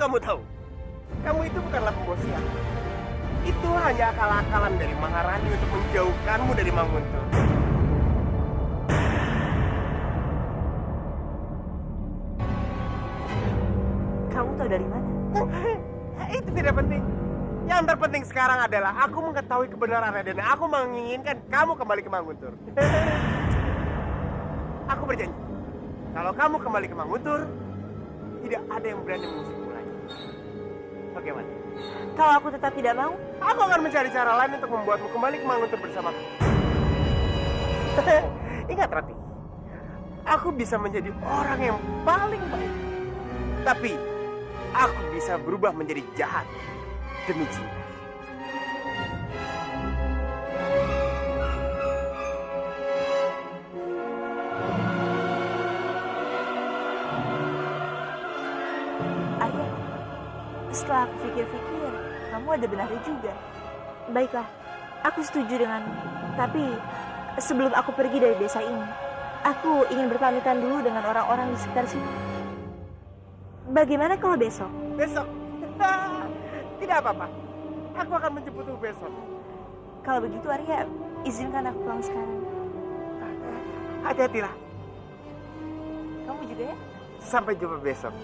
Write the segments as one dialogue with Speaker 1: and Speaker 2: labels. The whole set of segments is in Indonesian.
Speaker 1: kamu tahu, kamu itu bukanlah pembawa sial. Itu hanya akal-akalan dari Maharani untuk menjauhkanmu dari Mang Guntur.
Speaker 2: Kamu tahu dari mana?
Speaker 1: Itu tidak penting. Yang terpenting sekarang adalah aku mengetahui kebenarannya dan aku menginginkan kamu kembali ke Mang Guntur. Aku berjanji, kalau kamu kembali ke Mang Guntur, tidak ada yang berani mengusirmu lagi. Bagaimana?
Speaker 2: Kalau aku tetap tidak mau,
Speaker 1: Aku akan mencari cara lain untuk membuatmu kembali ke Mang Guntur bersamaku. Ingat Rati, aku bisa menjadi orang yang paling baik. Tapi aku bisa berubah menjadi jahat demi cinta.
Speaker 2: Arya, setelah aku pikir-pikir, kamu ada benarnya juga. Baiklah, aku setuju denganmu. Tapi sebelum aku pergi dari desa ini, aku ingin berpamitan dulu dengan orang-orang di sekitar sini. Bagaimana kalau besok?
Speaker 1: Besok? Tidak apa-apa. Aku akan menjemputmu besok.
Speaker 2: Kalau begitu Arya, izinkan aku pulang sekarang.
Speaker 1: Hati-hatilah.
Speaker 2: Kamu juga ya?
Speaker 1: Sampai jumpa besok.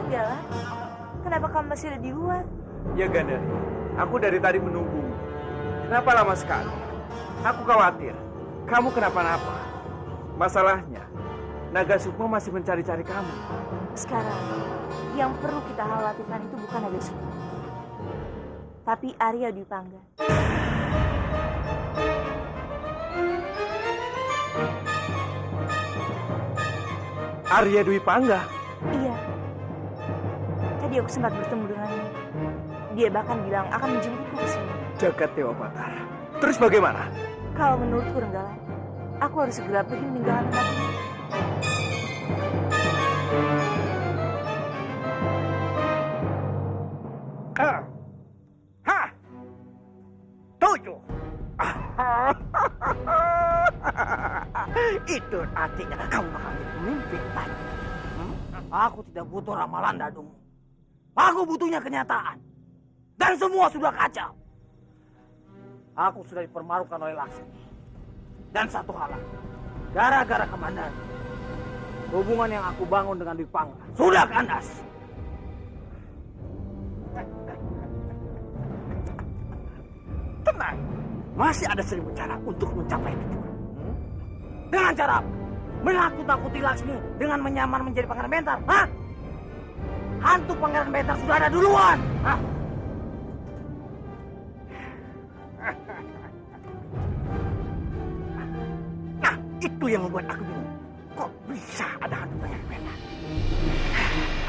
Speaker 2: Enggak, kenapa kamu masih ada di luar?
Speaker 3: Ya Gandari, aku dari tadi menunggu. Kenapa lama sekali? Aku khawatir kamu kenapa-napa. Masalahnya, Naga Sukma masih mencari-cari kamu.
Speaker 2: Sekarang, yang perlu kita khawatirkan itu bukan Naga Sukma, tapi Arya Dwi Pangga.
Speaker 3: Arya Dwi Pangga?
Speaker 2: Iya. Tadi aku sempat bertemu dengannya. Dia bahkan bilang akan menjemputku ke sini.
Speaker 3: Jagat Dewa Batara. Terus bagaimana?
Speaker 2: Kalau menurutku Renggala, aku harus segera pergi meninggalkan tempat ini.
Speaker 1: Tujuh. Itu artinya kamu bakal jadi pemimpin lagi.
Speaker 4: Aku tidak butuh ramalan Dadumu. Aku butuhnya kenyataan. Dan semua sudah kacau. Aku sudah dipermalukan oleh Laksmi. Dan satu hal lagi. Gara-gara Kamandanu, hubungan yang aku bangun dengan Dwi Pangga sudah kandas.
Speaker 1: Tenang. Masih ada 1000 cara untuk mencapai tujuan.
Speaker 4: Dengan cara apa? Menakut-nakuti Laksmi dengan menyamar menjadi Pangeran Bentar. Hah? Hantu Pangeran Bentar sudah ada duluan. Hah?
Speaker 1: Nah, itu yang membuat aku bingung. Kok bisa ada hantu Pangeran Bentar?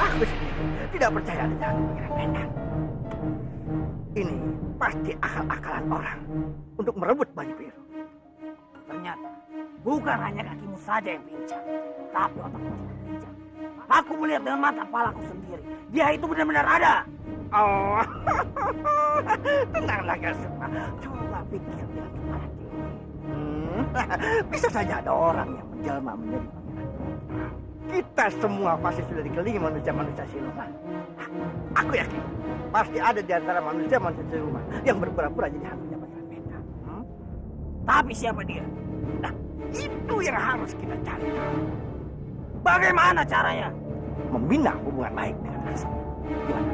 Speaker 1: Aku sendiri tidak percaya adanya hantu Pangeran Bentar. Ini pasti akal-akalan orang untuk merebut Banyu Biru.
Speaker 4: Ternyata bukan hanya kakimu saja yang pincang, tapi otakmu juga pincang. Aku melihat dengan mata kepalaku sendiri. Dia itu benar-benar ada.
Speaker 1: Oh, tenanglah Gasuma. Coba pikir dengan kepala dingin. Bisa saja ada orang yang menjelma menjadi pangeran. Kita semua pasti sudah dikelilingi manusia-manusia siluman. Aku yakin pasti ada di antara manusia-manusia siluman yang berpura-pura jadi hantunya pangeran Bentar.
Speaker 4: Tapi siapa dia?
Speaker 1: Nah, itu yang harus kita cari tahu.
Speaker 4: Bagaimana caranya?
Speaker 1: Membina hubungan baik dengan Laksmi. Gimana?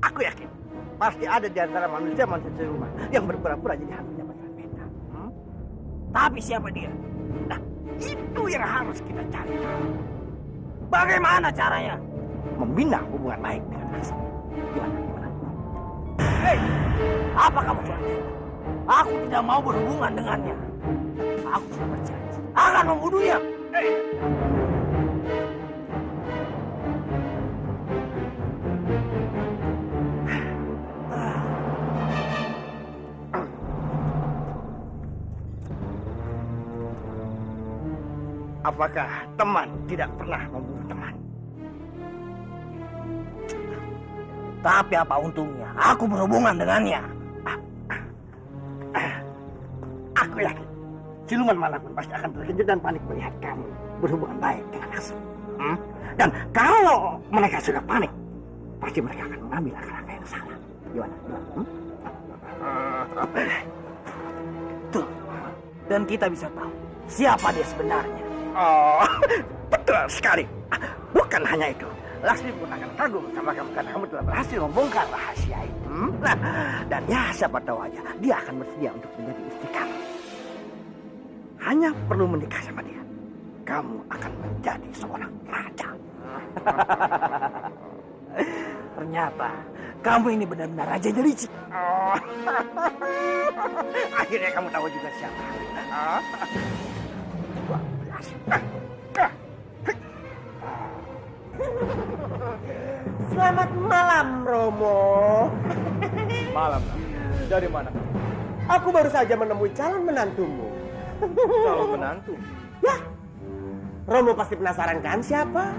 Speaker 1: Aku yakin pasti ada di antara manusia-manusia siluman yang berpura-pura jadi hantunya pangeran Bentar.
Speaker 4: Tapi siapa dia?
Speaker 1: Nah, itu yang harus kita cari tahu.
Speaker 4: Bagaimana caranya?
Speaker 1: Membina hubungan baik dengan Laksmi. Gimana?
Speaker 4: Hei, apa kamu janji? Aku tidak mau berhubungan dengannya. Aku sudah berjanji akan membunuhnya.
Speaker 1: Apakah teman tidak pernah membunuh teman?
Speaker 4: Tapi apa untungnya? Aku berhubungan dengannya.
Speaker 1: Aku yakin siluman manapun pasti akan terkejut dan panik melihat kamu berhubungan baik dengan Lasmi. Dan kalau mereka sudah panik, pasti mereka akan mengambil langkah-langkah yang salah. Gimana?
Speaker 4: Tuh. Dan kita bisa tahu siapa dia sebenarnya.
Speaker 1: Oh, betul sekali. Bukan hanya itu, Lasmi pun akan kagum sama kamu karena kamu telah berhasil membongkar rahasia itu. Nah, dan ya siapa tahu aja dia akan bersedia untuk menjadi istri kamu. Hanya perlu menikah sama dia, kamu akan menjadi seorang raja.
Speaker 4: Ternyata kamu ini benar-benar rajanya licik.
Speaker 1: Oh. Akhirnya kamu tahu juga siapa. Oh. 12.
Speaker 5: Selamat malam, Romo.
Speaker 3: Malam. Dari mana?
Speaker 5: Aku baru saja menemui calon menantumu.
Speaker 3: Calon menantu.
Speaker 5: Ya, Romo pasti penasaran kan siapa?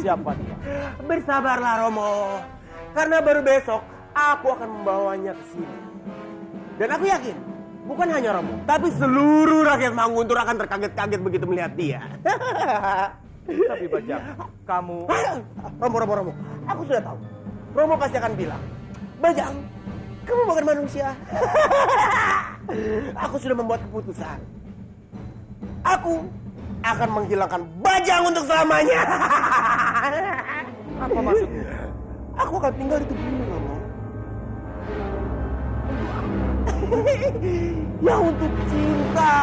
Speaker 3: Siapa dia?
Speaker 5: Bersabarlah, Romo. Karena baru besok aku akan membawanya ke sini. Dan aku yakin, bukan hanya Romo, tapi seluruh rakyat Manguntur akan terkaget-kaget begitu melihat dia.
Speaker 3: Tapi Bajang, kamu...
Speaker 5: Romo, aku sudah tahu. Romo pasti akan bilang, Bajang, kamu bukan manusia. Aku sudah membuat keputusan. Aku akan menghilangkan Bajang untuk selamanya.
Speaker 3: Apa maksudnya?
Speaker 5: Aku akan tinggal di tubuh ini, Romo. Ya untuk cinta.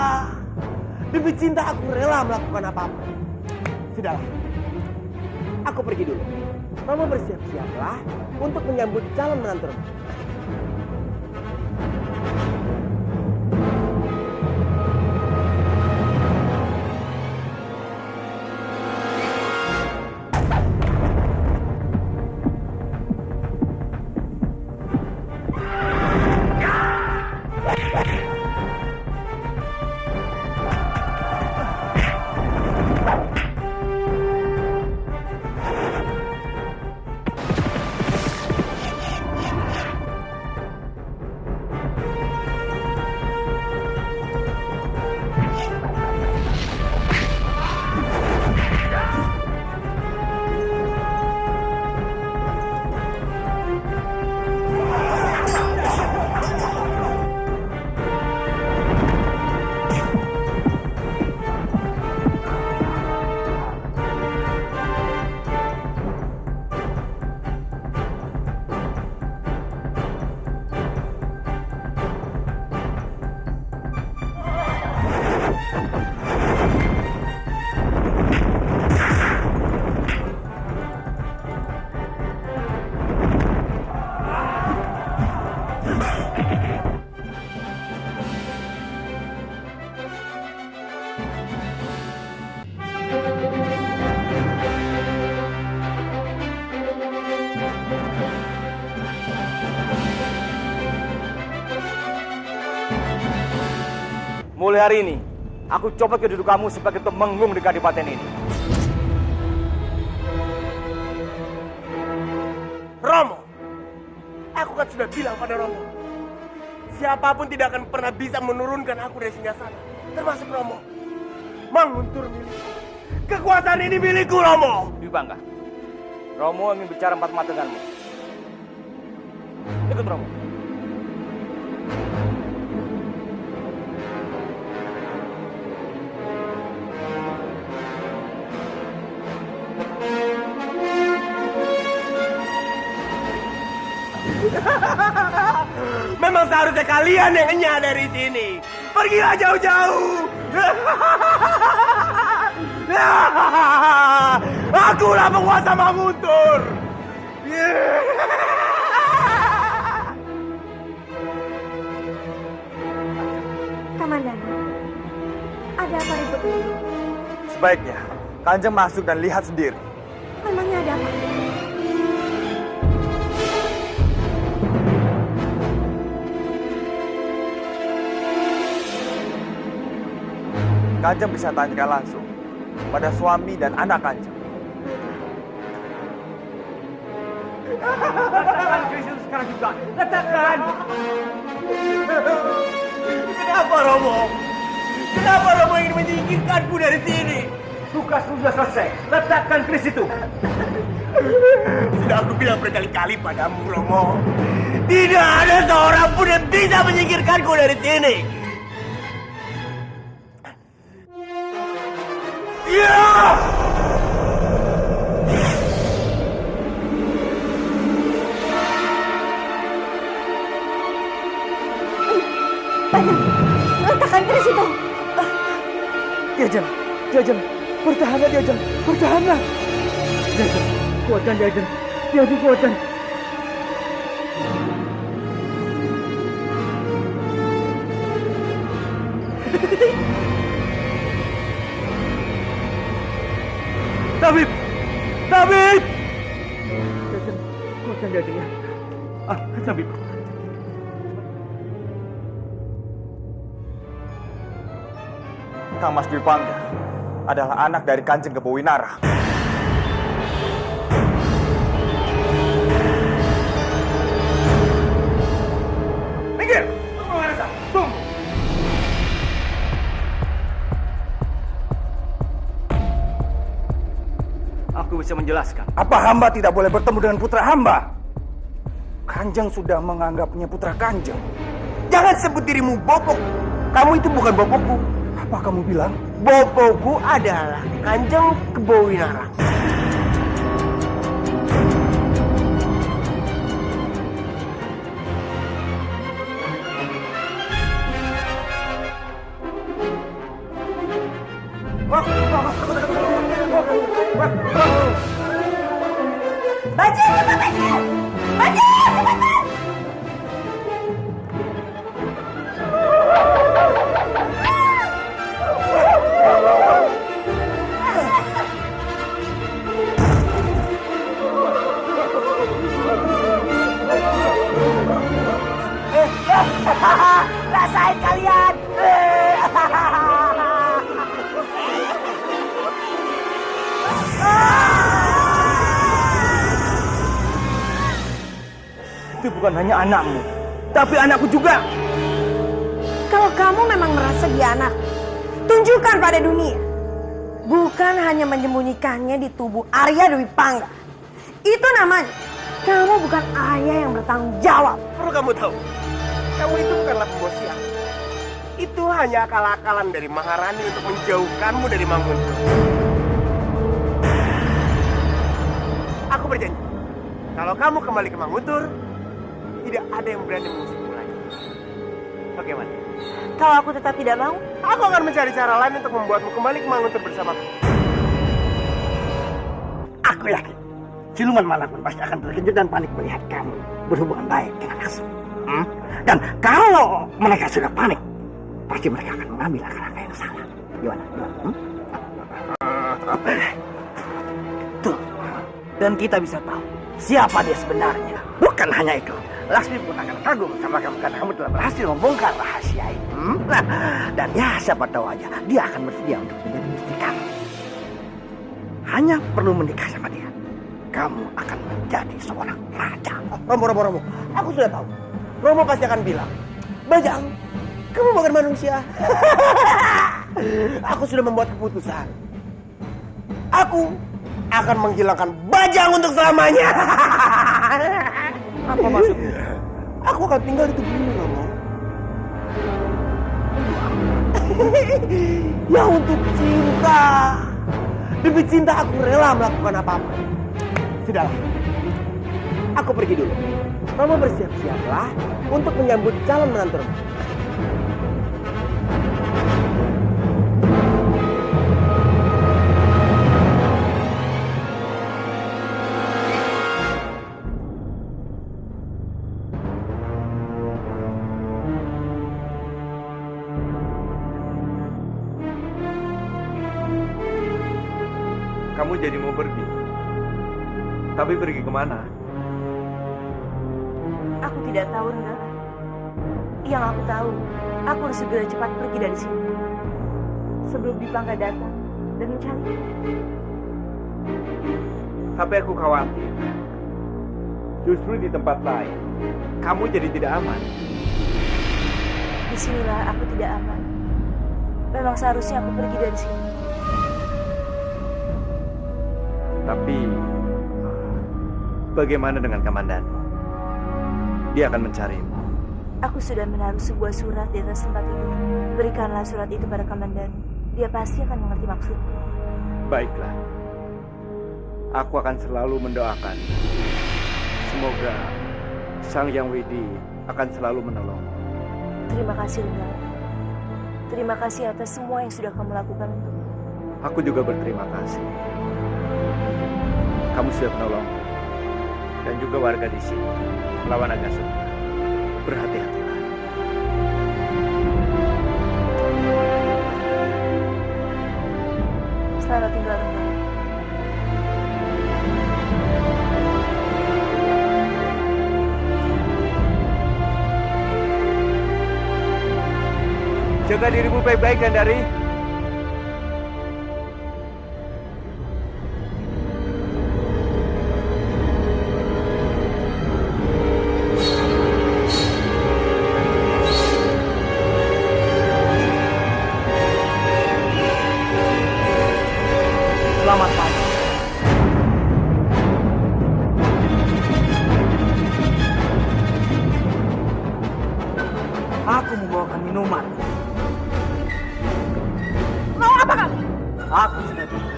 Speaker 5: Demi cinta aku rela melakukan apapun. Sudahlah. Aku pergi dulu. Romo bersiap-siaplah untuk menyambut calon menantu Romo.
Speaker 3: Mulai hari ini, aku copot kedudukanmu sebagai temenggung di kadipaten ini.
Speaker 5: Romo, aku kan sudah bilang pada Romo, siapapun tidak akan pernah bisa menurunkan aku dari singgasana, termasuk Romo. Manguntur milikku. Kekuasaan ini milikku, Romo.
Speaker 3: Dwi Bangga, Romo ingin bicara empat mata denganmu. Ikut Romo.
Speaker 5: Memang seharusnya kalian yang enyah dari sini. Pergilah jauh-jauh. Akulah penguasa Manguntur.
Speaker 2: Kamandanu, ada apa ribut ini?
Speaker 3: Sebaiknya, Kanjeng masuk dan lihat sendiri.
Speaker 2: Memangnya ada apa?
Speaker 3: Kanjeng bisa tanyakan langsung pada suami dan anak Kanjeng.
Speaker 1: Letakkan keris itu sekarang juga. Letakkan.
Speaker 5: Kenapa Romo? Kenapa Romo ingin menyingkirkanku dari sini?
Speaker 1: Tugas sudah selesai. Letakkan keris itu.
Speaker 5: Sudah aku bilang berkali-kali padamu, Romo. Tidak ada seorang pun yang bisa menyingkirkanku dari sini. Ya!
Speaker 2: Letakkan keris itu.
Speaker 1: Diajeng, bertahanlah Diajeng, bertahanlah. Diajeng, kuatkan Diajeng, kuatkan. Tabib! Diajeng, kuatkan Diajeng ya. Tabib.
Speaker 3: Kang Mas Dwi Pangga adalah anak dari Kanjeng Kebowinara.
Speaker 1: Minggir! Tunggu, Marasa! Tunggu! Aku bisa menjelaskan.
Speaker 3: Apa hamba tidak boleh bertemu dengan putra hamba? Kanjeng sudah menganggapnya putra Kanjeng.
Speaker 5: Jangan sebut dirimu bopok. Kamu itu bukan bopokku.
Speaker 3: Apa kamu bilang?
Speaker 5: Bopokku adalah Kanjeng Kebowinara.
Speaker 2: Bajing, cepat Bajing! Bajing, cepat! Rasain kalian!
Speaker 1: Itu bukan hanya anakmu, tapi anakku juga.
Speaker 6: Kalau kamu memang merasa dia anak, tunjukkan pada dunia. Bukan hanya menyembunyikannya di tubuh Arya Dewi Pangga. Itu namanya kamu bukan ayah yang bertanggung jawab.
Speaker 5: Perlu kamu tahu, kamu itu bukanlah pembawa sial. Itu hanya akal-akalan dari Maharani untuk menjauhkanmu dari Manguntur. Aku berjanji, kalau kamu kembali ke Manguntur, tidak ada yang berani mengusirmu lagi. Bagaimana?
Speaker 2: Kalau aku tetap tidak mau,
Speaker 5: Aku akan mencari cara lain untuk membuatmu kembali ke Manguntur bersamaku.
Speaker 1: Aku yakin siluman malam pun pasti akan terkejut dan panik melihat kamu berhubungan baik dengan Asu. Dan kalau mereka sudah panik, pasti mereka akan mengambil langkah-langkah yang salah. Gimana? Tuh. Dan kita bisa tahu siapa dia sebenarnya. Bukan hanya itu, Laksmi pun akan kagum sama kamu karena kamu telah berhasil membongkar rahasia itu. Dan ya siapa tahu aja dia akan bersedia untuk menjadi istri kamu. Hanya perlu menikah sama dia, kamu akan menjadi seorang raja.
Speaker 5: Romo. Aku sudah tahu. Romo pasti akan bilang, Bajang, kamu bukan manusia. Aku sudah membuat keputusan. Aku akan menghilangkan Bajang untuk selamanya.
Speaker 1: Apa maksudnya?
Speaker 5: Aku akan tinggal di tubuh ini, Romo. Ya untuk cinta. Demi cinta aku rela melakukan apapun. Sudahlah. Aku pergi dulu. Romo bersiap-siaplah untuk menyambut calon menantu Romo.
Speaker 3: Kamu jadi mau pergi. Tapi pergi kemana?
Speaker 2: aku tidak tahu, Renara. Yang aku tahu, aku harus segera cepat pergi dari sini. Sebelum Dipangga datang dan mencari.
Speaker 3: Tapi aku khawatir. Justru di tempat lain, kamu jadi tidak aman.
Speaker 2: Disinilah aku tidak aman. Memang seharusnya aku pergi dari sini.
Speaker 3: Tapi bagaimana dengan komandanmu? Dia akan mencarimu.
Speaker 2: Aku sudah menaruh sebuah surat di atas tempat tidur. Berikanlah surat itu pada komandan. Dia pasti akan mengerti maksudku.
Speaker 3: Baiklah. Aku akan selalu mendoakan. Semoga Sang Yang Widi akan selalu menolong.
Speaker 2: Terima kasih, Rengga. Terima kasih atas semua yang sudah kamu lakukan untukku.
Speaker 3: Aku juga berterima kasih. Kamu sudah menolong. Dan juga warga di sini melawan naga sukma. Berhati-hatilah.
Speaker 2: Selamat tinggal, Rengga.
Speaker 3: Jaga dirimu baik-baik, Gandari.
Speaker 4: Selamat pagi. Aku membawakan minuman.
Speaker 6: Mau apa kamu?
Speaker 4: Aku sudah bilang.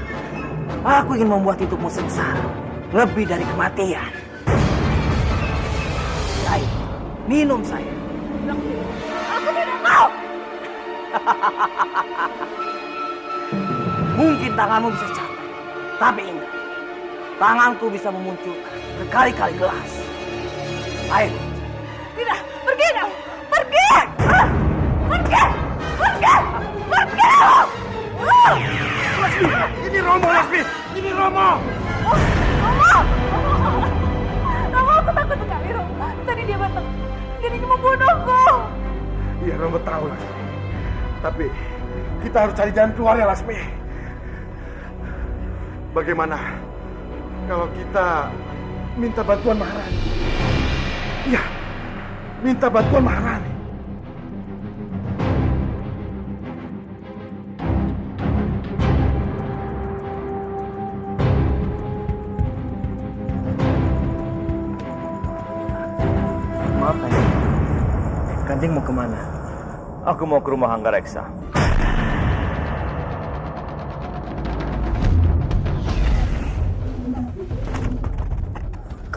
Speaker 4: Aku ingin membuat hidupmu sengsara. Lebih dari kematian. Ayo, minum saya.
Speaker 6: Aku tidak mau.
Speaker 4: Mungkin tanganmu bisa capek. Tapi ingat, tanganku bisa memunculkan berkali-kali gelas. Ayo.
Speaker 6: Tidak, pergi kamu. Pergi. Pergi. Pergi. Pergi.
Speaker 3: Ini Romo, Lasmi! Ini Romo!
Speaker 6: Romo, aku takut sekali, Romo. Tadi dia datang. Dia ingin membunuhku.
Speaker 3: Iya, Romo tahu, Lasmi. Tapi kita harus cari jalan keluar ya, Lasmi. Bagaimana kalau kita minta bantuan Maharani? Iya, minta bantuan Maharani.
Speaker 1: Maaf, Kanjeng. Kanjeng mau kemana?
Speaker 3: Aku mau ke rumah Hanggareksa.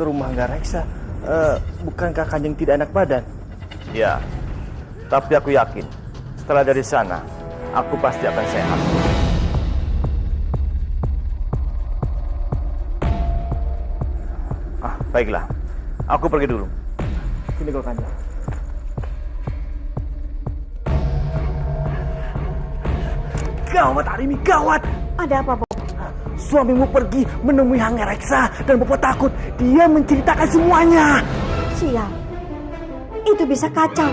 Speaker 1: Ke rumah Hanggareksa? Bukankah Kanjeng tidak enak badan?
Speaker 3: Ya, tapi aku yakin setelah dari sana, aku pasti akan sehat. Baiklah, aku pergi dulu.
Speaker 1: Sini kau, Kanjeng.
Speaker 4: Gawat, Arimi, gawat.
Speaker 6: Ada apa, Bob?
Speaker 4: Suamimu pergi menemui Hanggareksa dan Bopo takut dia menceritakan semuanya.
Speaker 6: Sial. Itu bisa kacau.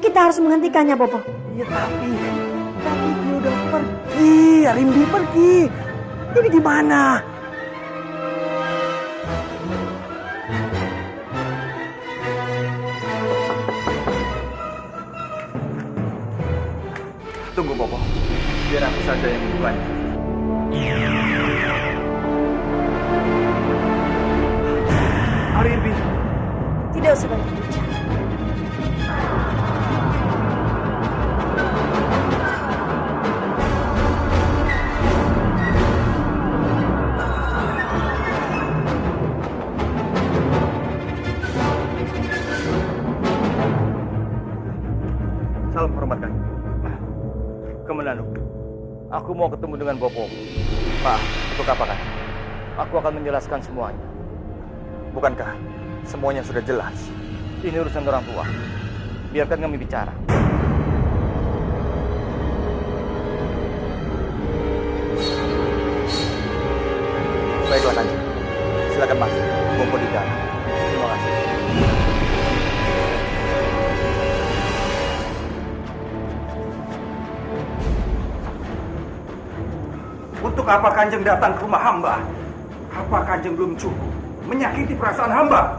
Speaker 6: Kita harus menghentikannya, Bobo.
Speaker 4: Ya tapi dia udah pergi. Arimbi pergi. Ini gimana?
Speaker 3: Tunggu, Bopo. Biar aku saja yang membukanya.
Speaker 4: Arimbi.
Speaker 2: Tidak usah banyak bicara.
Speaker 3: Salam hormat, Kang. Kemenanu, aku mau ketemu dengan Bopo. Pak, untuk apa, Kang? Aku akan menjelaskan semuanya. Bukankah semuanya sudah jelas? Ini urusan orang tua. Biarkan kami bicara. Baiklah, Kanjeng. Silakan masuk. Bopo di dalam. Terima kasih.
Speaker 7: apa Kanjeng datang ke rumah hamba? Apa Kanjeng belum cukup menyakiti perasaan hamba?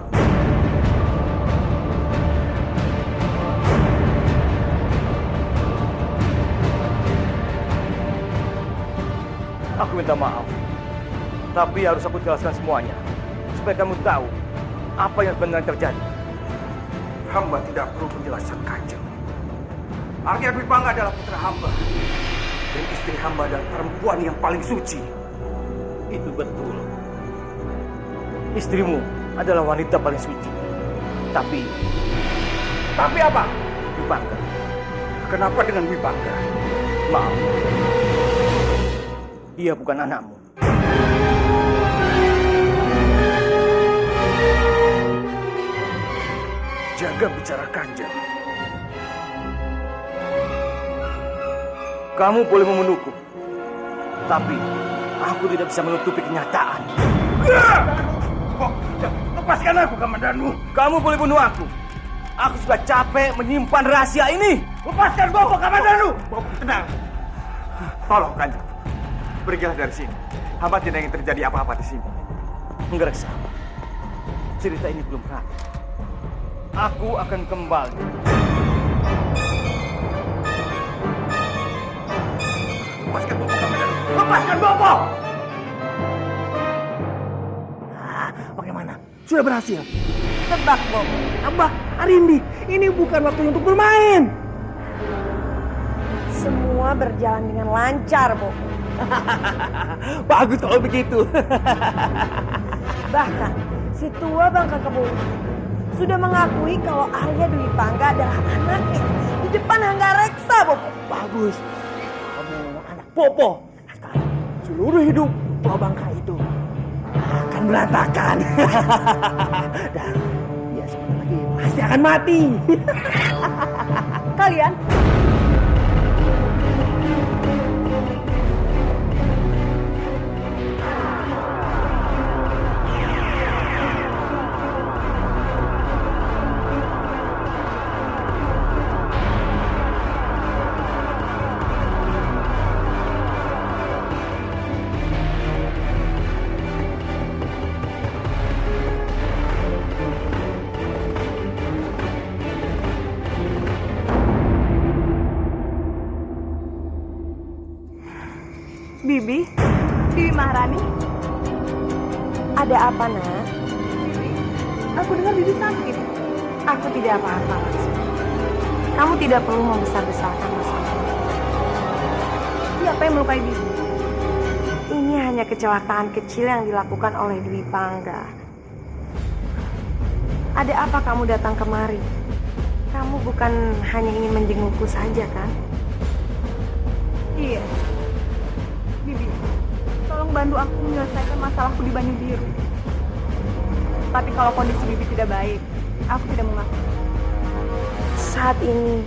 Speaker 3: Aku minta maaf. Tapi harus aku jelaskan semuanya. Supaya kamu tahu apa yang sebenarnya terjadi.
Speaker 7: Hamba tidak perlu penjelasan Kanjeng. Arya Dwi Pangga adalah putra hamba. Dan istri hamba adalah perempuan yang paling suci.
Speaker 3: Itu betul. Istrimu adalah wanita paling suci. Tapi apa? Dwi Pangga.
Speaker 7: Kenapa dengan Dwi Pangga?
Speaker 3: Maaf. Dia bukan anakmu.
Speaker 7: Jaga bicara Kanjeng.
Speaker 3: Kamu boleh membunuhku. Tapi aku tidak bisa menutupi kenyataan.
Speaker 7: Lepaskan aku, Kamandanu.
Speaker 3: Kamu boleh bunuh aku. Aku sudah capek menyimpan rahasia ini.
Speaker 7: Lepaskan Bopo, Kamandanu. Bopo, tenang. Tolong, Kanjeng. Pergilah dari sini. Hamba tidak ingin terjadi apa-apa di sini.
Speaker 3: Nggereksa. Cerita ini belum berakhir. Aku akan kembali.
Speaker 7: Lepaskan Bopo, Kamandanu. Lepaskan Bopo!
Speaker 1: Bagaimana? Sudah berhasil?
Speaker 6: Tebak, Bopo.
Speaker 1: Abah, Arindi, ini bukan waktu untuk bermain.
Speaker 6: Semua berjalan dengan lancar, Bopo.
Speaker 1: Bagus kalau begitu.
Speaker 6: Bahkan, si tua Bangka Kebun sudah mengakui kalau Arya Dwi Pangga adalah anaknya di depan Hanggareksa, Bopo.
Speaker 1: Bagus. Kamu anak Popo. Sekarang seluruh hidup tua Bangka itu akan berantakan. Dan dia sebentar lagi pasti akan mati.
Speaker 6: Kalian
Speaker 2: Bibi Maharani.
Speaker 6: ada apa, Nak?
Speaker 2: Aku dengar Bibi sakit.
Speaker 6: Aku tidak apa-apa, Laksmi. Kamu tidak perlu membesar-besarkan masalah.
Speaker 2: Siapa yang melukai Bibi?
Speaker 6: Ini hanya kecelakaan kecil yang dilakukan oleh Dwi Pangga. Ada apa kamu datang kemari? Kamu bukan hanya ingin menjengukku saja, kan?
Speaker 2: Iya. Bibi, tolong bantu aku menyelesaikan masalahku di Banyu Biru. Tapi kalau kondisi Bibi tidak baik, aku tidak mengaku.
Speaker 6: Saat ini,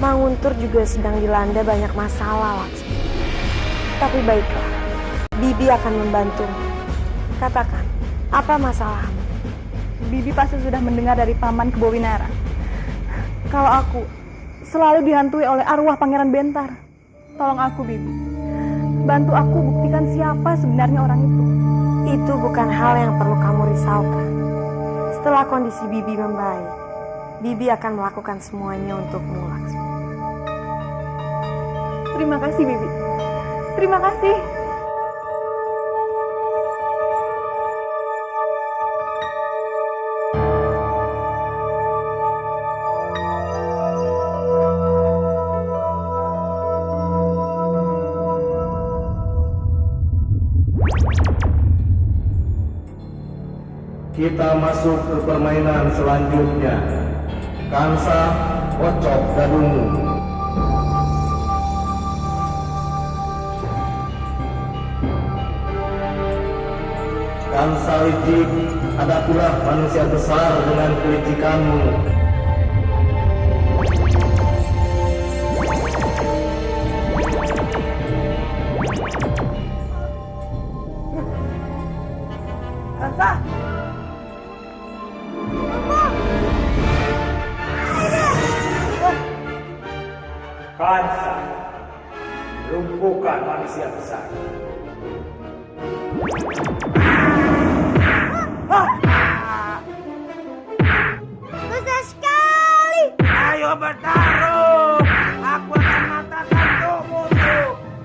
Speaker 6: Manguntur juga sedang dilanda banyak masalah, Laksmi. Tapi baiklah, Bibi akan membantumu. Katakan, apa masalahmu?
Speaker 2: Bibi pasti sudah mendengar dari Paman Kebowinara. Kalau aku selalu dihantui oleh arwah Pangeran Bentar. Tolong aku, Bibi. Bantu aku buktikan siapa sebenarnya orang itu.
Speaker 6: Itu bukan hal yang perlu kamu risaukan. Setelah kondisi Bibi membaik, Bibi akan melakukan semuanya untukmu, Laksmi.
Speaker 2: Terima kasih, Bibi. Terima kasih.
Speaker 8: Kita masuk ke permainan selanjutnya. Kansa Ocok Gadungu. Kansa licik, hadapilah manusia besar dengan kelicikanmu.
Speaker 1: Kansa!
Speaker 7: Kansa, lumpuhkan manusia besar.
Speaker 6: Besar sekali.
Speaker 4: Ayo bertarung. Aku akan matakan tubuhmu.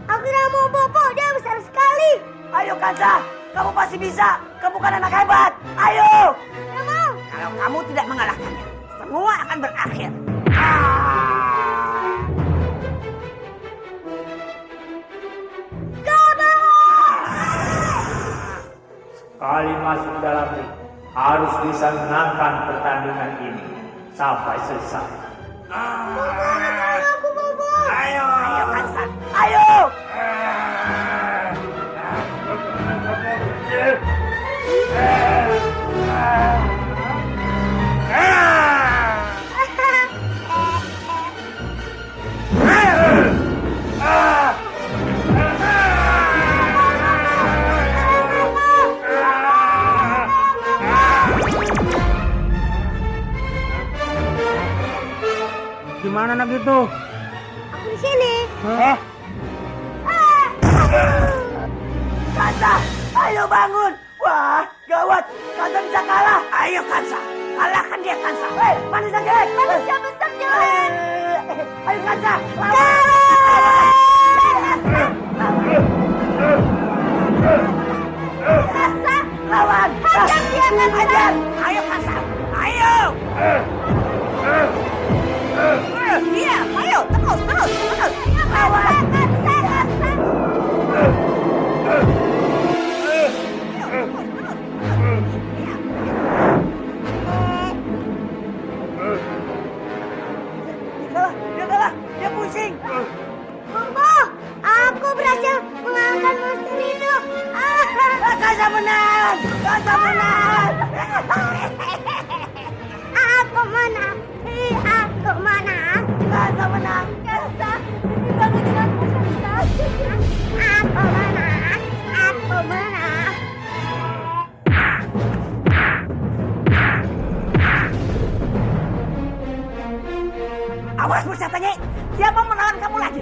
Speaker 6: Aku tidak mau Bopo, dia besar sekali.
Speaker 1: Ayo Kansa, kamu pasti bisa. Kamu kan anak hebat. Ayo.
Speaker 6: Tidak mau.
Speaker 1: Kalau kamu tidak mengalahkannya, semua akan berakhir.
Speaker 8: Sekali masuk dalam ring, harus bisa menangkan pertandingan ini sampai selesai.
Speaker 6: Aku Bopo.
Speaker 1: Ayo Kansa, ayo.
Speaker 4: Gimana nak itu?
Speaker 6: Aku di sini.
Speaker 1: Kansa, ayo bangun. Wah, gawat. Kansa bisa kalah. Ayo Kansa, kalahkan dia Kansa. Hei, manusia jelek.
Speaker 6: Manusia besar jelek.
Speaker 1: Ayo Kansa, lawan.
Speaker 6: Hajar dia, Kansa.
Speaker 1: Hajar. Ayo Kansa, ayo.
Speaker 2: Iya, ayo, terus.
Speaker 1: Lawan. Dia kalah. Dia pusing.
Speaker 6: Bopo, aku berhasil mengalahkan monster itu.
Speaker 1: Kansa menang. Kansa menang.
Speaker 6: Aku menang. Aku menang.
Speaker 1: Kansa menang.
Speaker 6: Kansa, ini bangun denganku, Kansa. Aku menang. Aku menang.
Speaker 1: Awas Musa Tangi. Siapa menahan kamu lagi?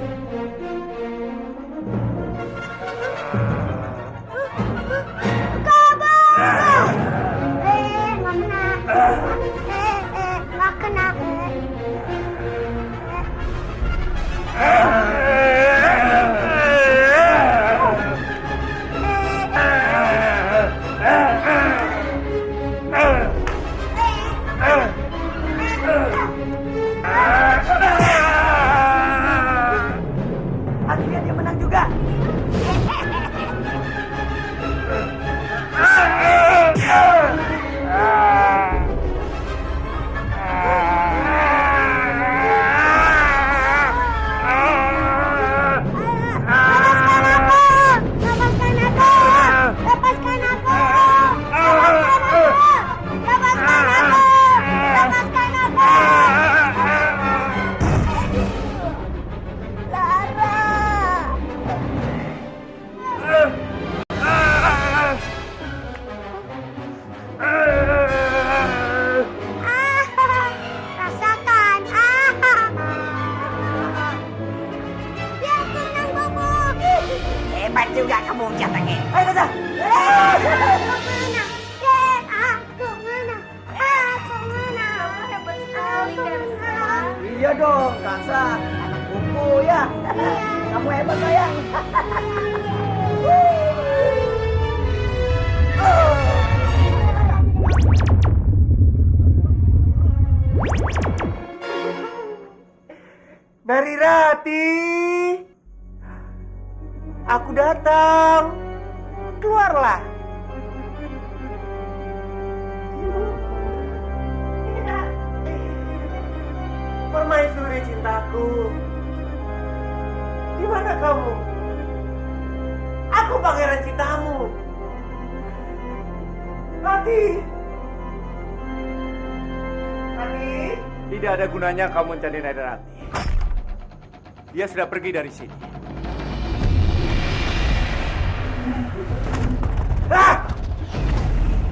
Speaker 6: Kabar. Nggak menang. Nggak kena.
Speaker 1: Akhirnya dia menang juga.
Speaker 6: Lepaskan aku. Lepaskan aku. Lepaskan aku. Lepaskan aku. Lara. Rasakan. Ya tenang Bopo.
Speaker 1: Hebat juga kamu Musa Tangi. Ayo Kansa.
Speaker 6: Aku menang. Aku menang. Aku menang. Hebat sekali Kansa.
Speaker 1: Iya dong, Kansa. Anak buku ya. Kamu hebat sayang.
Speaker 5: Dari Rati. Aku datang. Keluarlah. Permaisuri cintaku. Di mana kamu? Aku pangeran cintamu. Rati. Rati.
Speaker 3: Tidak ada gunanya kamu mencari Nairati. Dia sudah pergi dari sini.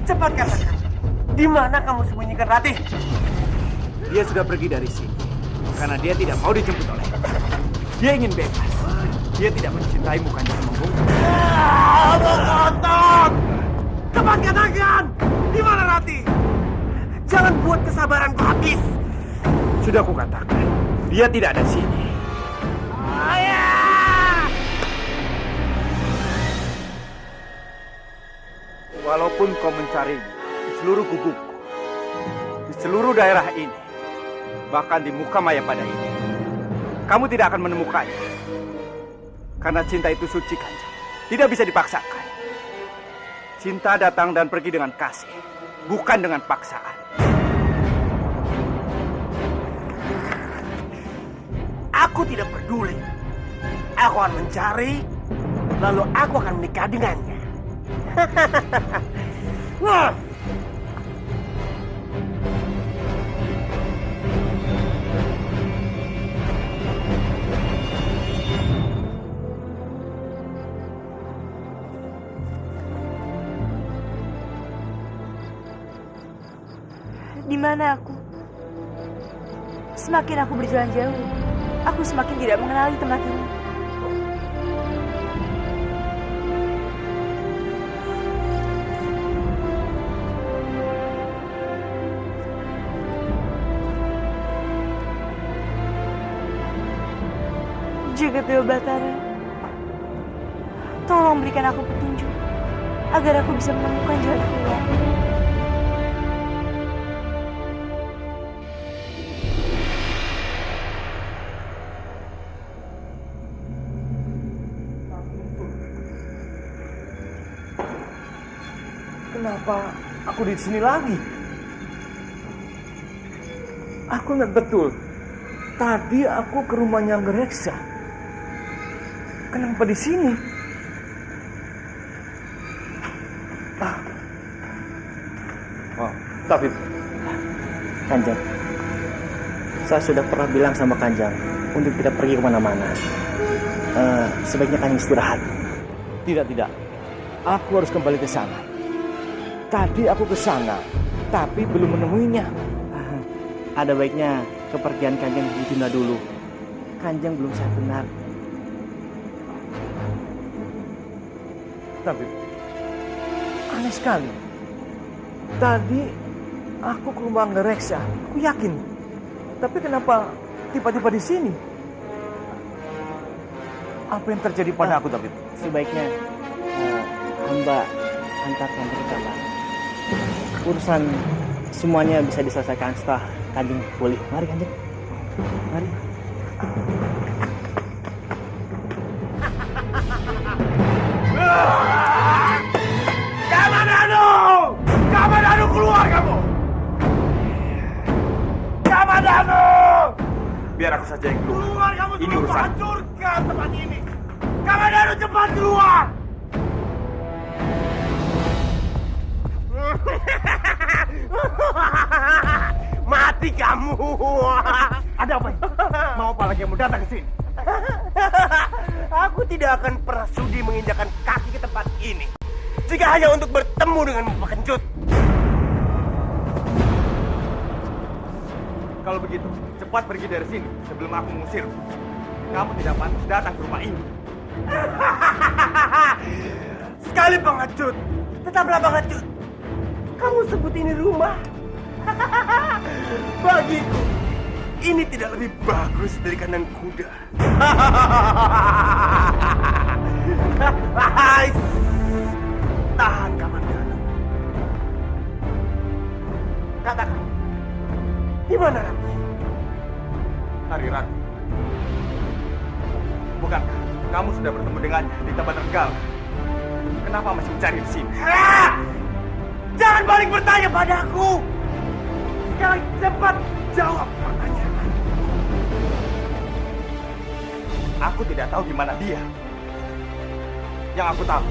Speaker 5: Cepat katakan. Di mana kamu sembunyikan Rati?
Speaker 3: Dia sudah pergi dari sini karena dia tidak mau dijemput oleh. Dia ingin bebas. Dia tidak mencintaimu, Kanjeng Temenggung.
Speaker 5: Kotor! Cepat katakan! Di mana Rati? Jangan buat kesabaranku habis.
Speaker 3: Sudah kukatakan, dia tidak ada di sini. Walaupun kau mencarinya di seluruh gubukku, di seluruh daerah ini, bahkan di muka maya pada ini, kamu tidak akan menemukannya. Karena cinta itu suci, Kanjeng. Tidak bisa dipaksakan. Cinta datang dan pergi dengan kasih, bukan dengan paksaan.
Speaker 5: Aku tidak peduli. Aku akan mencari, lalu aku akan menikah dengannya. Wah!
Speaker 2: Di mana aku? Semakin aku berjalan jauh, aku semakin tidak mengenali tempat ini. Jagat Dewa Batara, tolong berikan aku petunjuk agar aku bisa menemukan jalan keluar.
Speaker 3: Kenapa aku di sini lagi? Aku ingat betul. Tadi aku ke rumahnya Anggereksa. Kenapa di sini? Oh, tapi
Speaker 1: Kanjeng, saya sudah pernah bilang sama Kanjeng untuk tidak pergi kemana-mana. Sebaiknya Kanjeng istirahat.
Speaker 3: tidak. Aku harus kembali ke sana. Tadi aku ke sana, tapi belum menemuinya.
Speaker 1: Ada baiknya kepergian Kanjeng ditunda dulu. Kanjeng belum sehat benar.
Speaker 3: Tapi aneh sekali. Tadi aku ke rumah Anggereksa, aku yakin. Tapi kenapa tiba-tiba di sini? Apa yang terjadi pada aku, David?
Speaker 1: Sebaiknya hamba antarkan ke kamar. Urusan semuanya bisa diselesaikan setelah Kanjeng pulih. Mari Kanjeng. Mari.
Speaker 5: Kamadanu keluar kamu! Kamadanu!
Speaker 3: Biar aku saja yang keluar.
Speaker 5: Keluar kamu
Speaker 3: Ini
Speaker 5: sebelum
Speaker 3: urusan.
Speaker 5: hancurkan tempat ini. Kamadanu cepat keluar! Mati kamu!
Speaker 3: Ada apa? Mau apa lagi yang mau datang ke sini?
Speaker 5: Aku tidak akan pernah sudi menginjakan kaki ke tempat ini jika hanya untuk bertemu dengan Bapak Kencut.
Speaker 3: Kalau begitu, cepat pergi dari sini sebelum aku mengusir. Kamu tidak pantas datang ke rumah ini.
Speaker 5: Sekali pengecut, tetaplah pengecut. Kamu sebut ini rumah? Bagiku, ini tidak lebih bagus dari kandang kuda. Tahan, Kamandanu. Katakan, di mana Rati?
Speaker 3: Hari Rati. Bukankah kamu sudah bertemu dengannya di tempat Regala? Kenapa masih mencari di sini?
Speaker 5: Jangan balik bertanya padaku. Sekarang cepat jawab pertanyaan.
Speaker 3: Aku tidak tahu di mana dia. Yang aku tahu,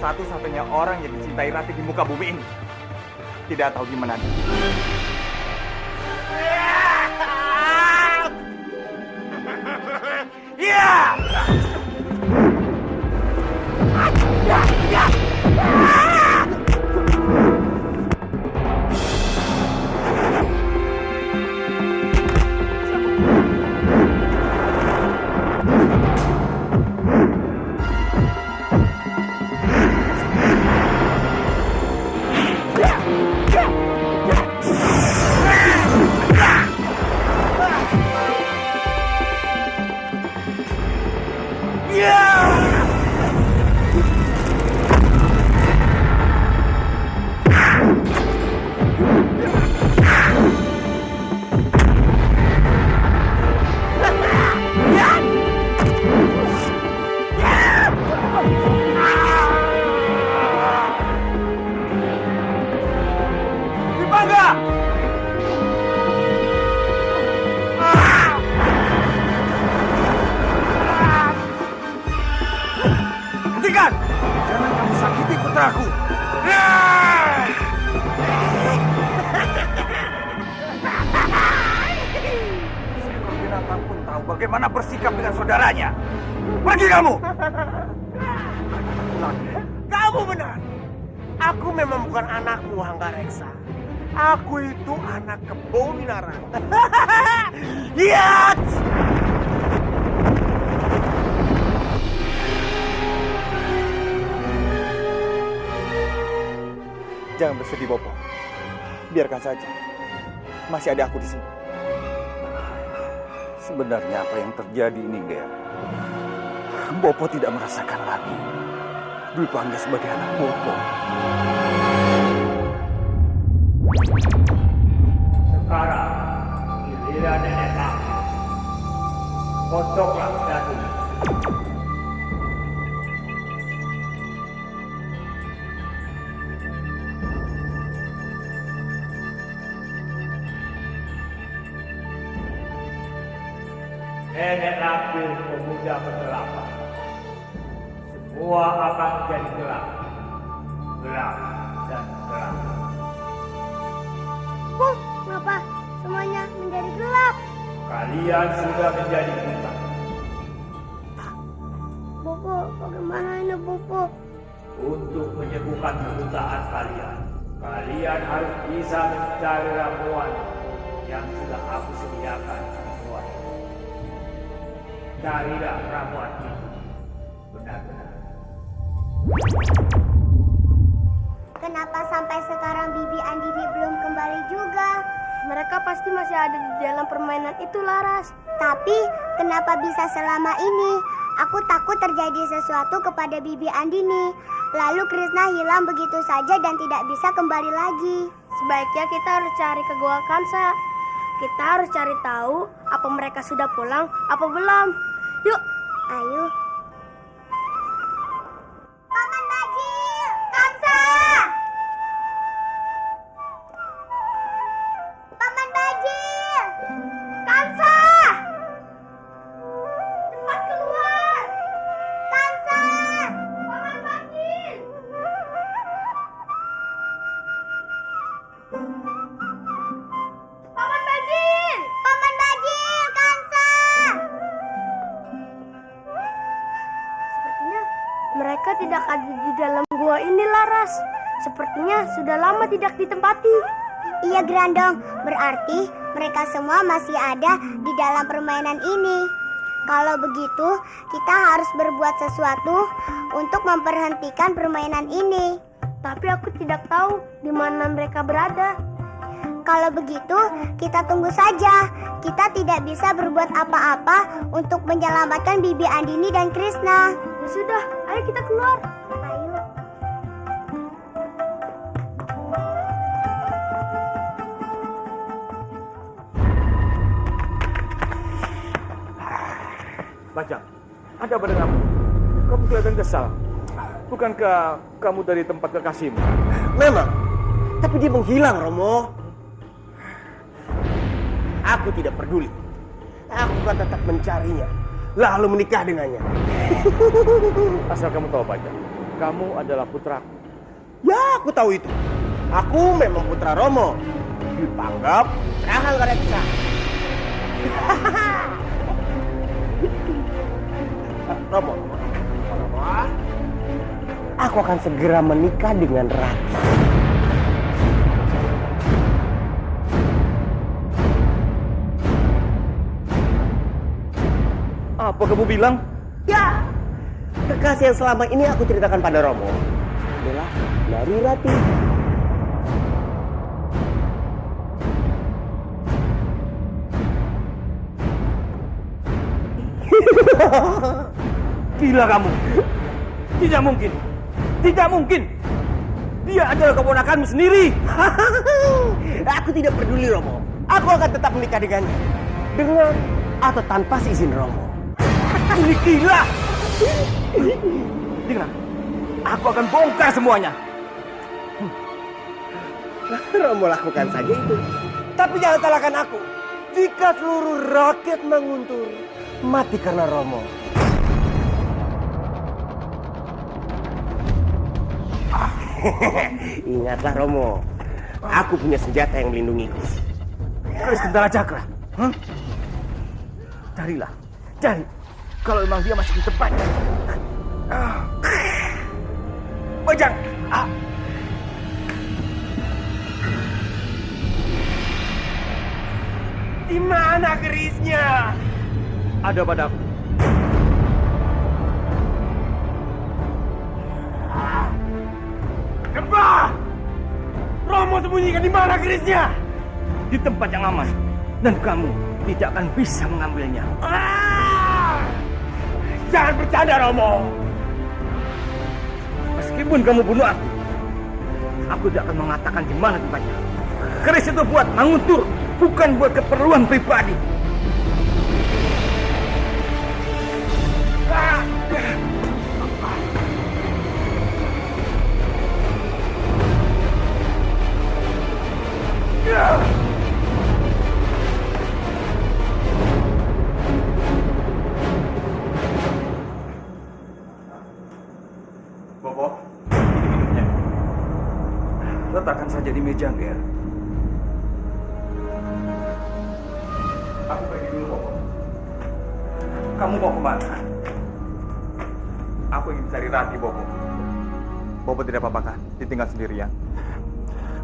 Speaker 3: satu-satunya orang yang dicintai Rati di muka bumi ini. Tidak tahu di mana dia.
Speaker 5: Ya!
Speaker 7: tahu bagaimana bersikap dengan saudaranya. Pergi kamu!
Speaker 5: Kamu benar. Aku memang bukan anakmu, Hanggareksa. Aku itu anak Kebo Minara. Lihat!
Speaker 3: Jangan bersedih, Bopo. Biarkan saja. Masih ada aku di sini.
Speaker 7: Sebenarnya apa yang terjadi ini, Ger? Bopo tidak merasakan lagi Dwi Pangga sebagai anak Bopo.
Speaker 8: Sekarang giliran nenek kamu. Kocoklah dadu. Nenek Lampir pemuda penelapan. Semua akan menjadi gelap. Gelap dan gelap.
Speaker 9: Kenapa semuanya menjadi gelap?
Speaker 8: Kalian sudah menjadi buta.
Speaker 9: Bopo, bagaimana ini Bopo?
Speaker 8: Untuk menyembuhkan kebutaan kalian, kalian harus bisa mencari ramuan yang sudah aku sediakan semuanya. Carilah ramuan itu benar-benar.
Speaker 9: Kenapa sampai sekarang Bibi Andini belum kembali juga? Mereka pasti masih ada di dalam permainan itu, Laras. Tapi kenapa bisa selama ini? Aku takut terjadi sesuatu kepada Bibi Andini. Lalu Krishna hilang begitu saja dan tidak bisa kembali lagi. Sebaiknya kita harus cari ke Goa Kansa. Kita harus cari tahu apa mereka sudah pulang apa belum. Yuk, ayo. Paman Bajil, Kansa! Paman Bajil, Kansa! Cepat keluar! Kansa! Paman Bajil! Paman Bajil! Paman Bajil, Kansa! Sepertinya mereka tidak ada di dalam gua ini, Laras. Sepertinya sudah lama tidak ditempati. Iya, Grandong. Berarti mereka semua masih ada di dalam permainan ini. Kalau begitu, kita harus berbuat sesuatu untuk memberhentikan permainan ini. Tapi aku tidak tahu di mana mereka berada. Kalau begitu, kita tunggu saja. Kita tidak bisa berbuat apa-apa untuk menyelamatkan Bibi Andini dan Krishna. Ya sudah, ayo kita keluar. Ayo.
Speaker 3: Bajang, ada apa denganmu? Kamu kelihatan kesal. Bukankah kamu dari tempat kekasihmu?
Speaker 5: Memang, tapi dia menghilang, Romo. Aku tidak peduli. Aku akan tetap mencarinya, lalu menikah dengannya.
Speaker 3: Asal kamu tahu, Bajang, kamu adalah putraku.
Speaker 5: Ya, aku tahu itu. Aku memang putra Romo. Dipanggap putra Hanggareksa. Romo, aku akan segera menikah dengan Rati.
Speaker 3: Apa kamu bilang?
Speaker 5: Ya, kekasih yang selama ini aku ceritakan pada Romo adalah Nari Rati.
Speaker 3: Gila kamu. Tidak mungkin. Tidak mungkin. Dia adalah keponakanmu sendiri.
Speaker 5: Aku tidak peduli, Romo. Aku akan tetap menikah dengannya. Dengan atau tanpa seizin Romo.
Speaker 3: Ini gila. Dengar, aku akan bongkar semuanya.
Speaker 5: Romo lakukan saja itu. Tapi jangan salahkan aku. Jika seluruh rakyat menguntur, mati karena Romo. Ingatlah, Romo. Aku punya senjata yang melindungiku.
Speaker 3: Keris Kendala Cakra. Carilah, cari. Kalau memang dia masih di tempatnya.
Speaker 5: Bajang! Di mana kerisnya?
Speaker 3: Ada padaku.
Speaker 5: Kembar! Romo sembunyikan di mana kerisnya?
Speaker 3: Di tempat yang aman. Dan kamu tidak akan bisa mengambilnya.
Speaker 5: Jangan bercanda, Romo.
Speaker 3: Meskipun kamu bunuh aku tidak akan mengatakan di mana tempatnya. Keris itu buat Manguntur, bukan buat keperluan pribadi.
Speaker 7: Bopo, ini minumnya. Letakkan saja di meja, Ger. Aku pergi dulu, Bopo. Kamu mau kemana?
Speaker 3: Aku ingin cari Rati, Bopo. Bopo tidak apa-apa kan? Ditinggal sendirian.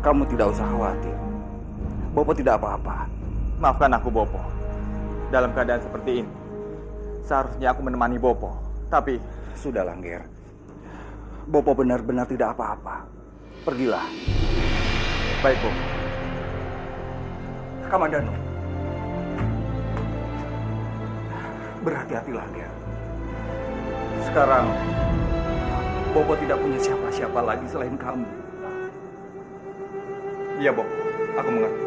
Speaker 7: Kamu tidak usah khawatir. Bopo tidak apa-apa.
Speaker 3: Maafkan aku, Bopo. Dalam keadaan seperti ini, seharusnya aku menemani Bopo. Tapi
Speaker 7: Sudahlah, Ger. Bopo benar-benar tidak apa-apa. Pergilah.
Speaker 3: baik, Bopo.
Speaker 7: Kamandano. Berhati-hatilah, Ger. Sekarang, Bopo tidak punya siapa-siapa lagi selain kamu.
Speaker 3: Iya, Bopo. Aku mengerti.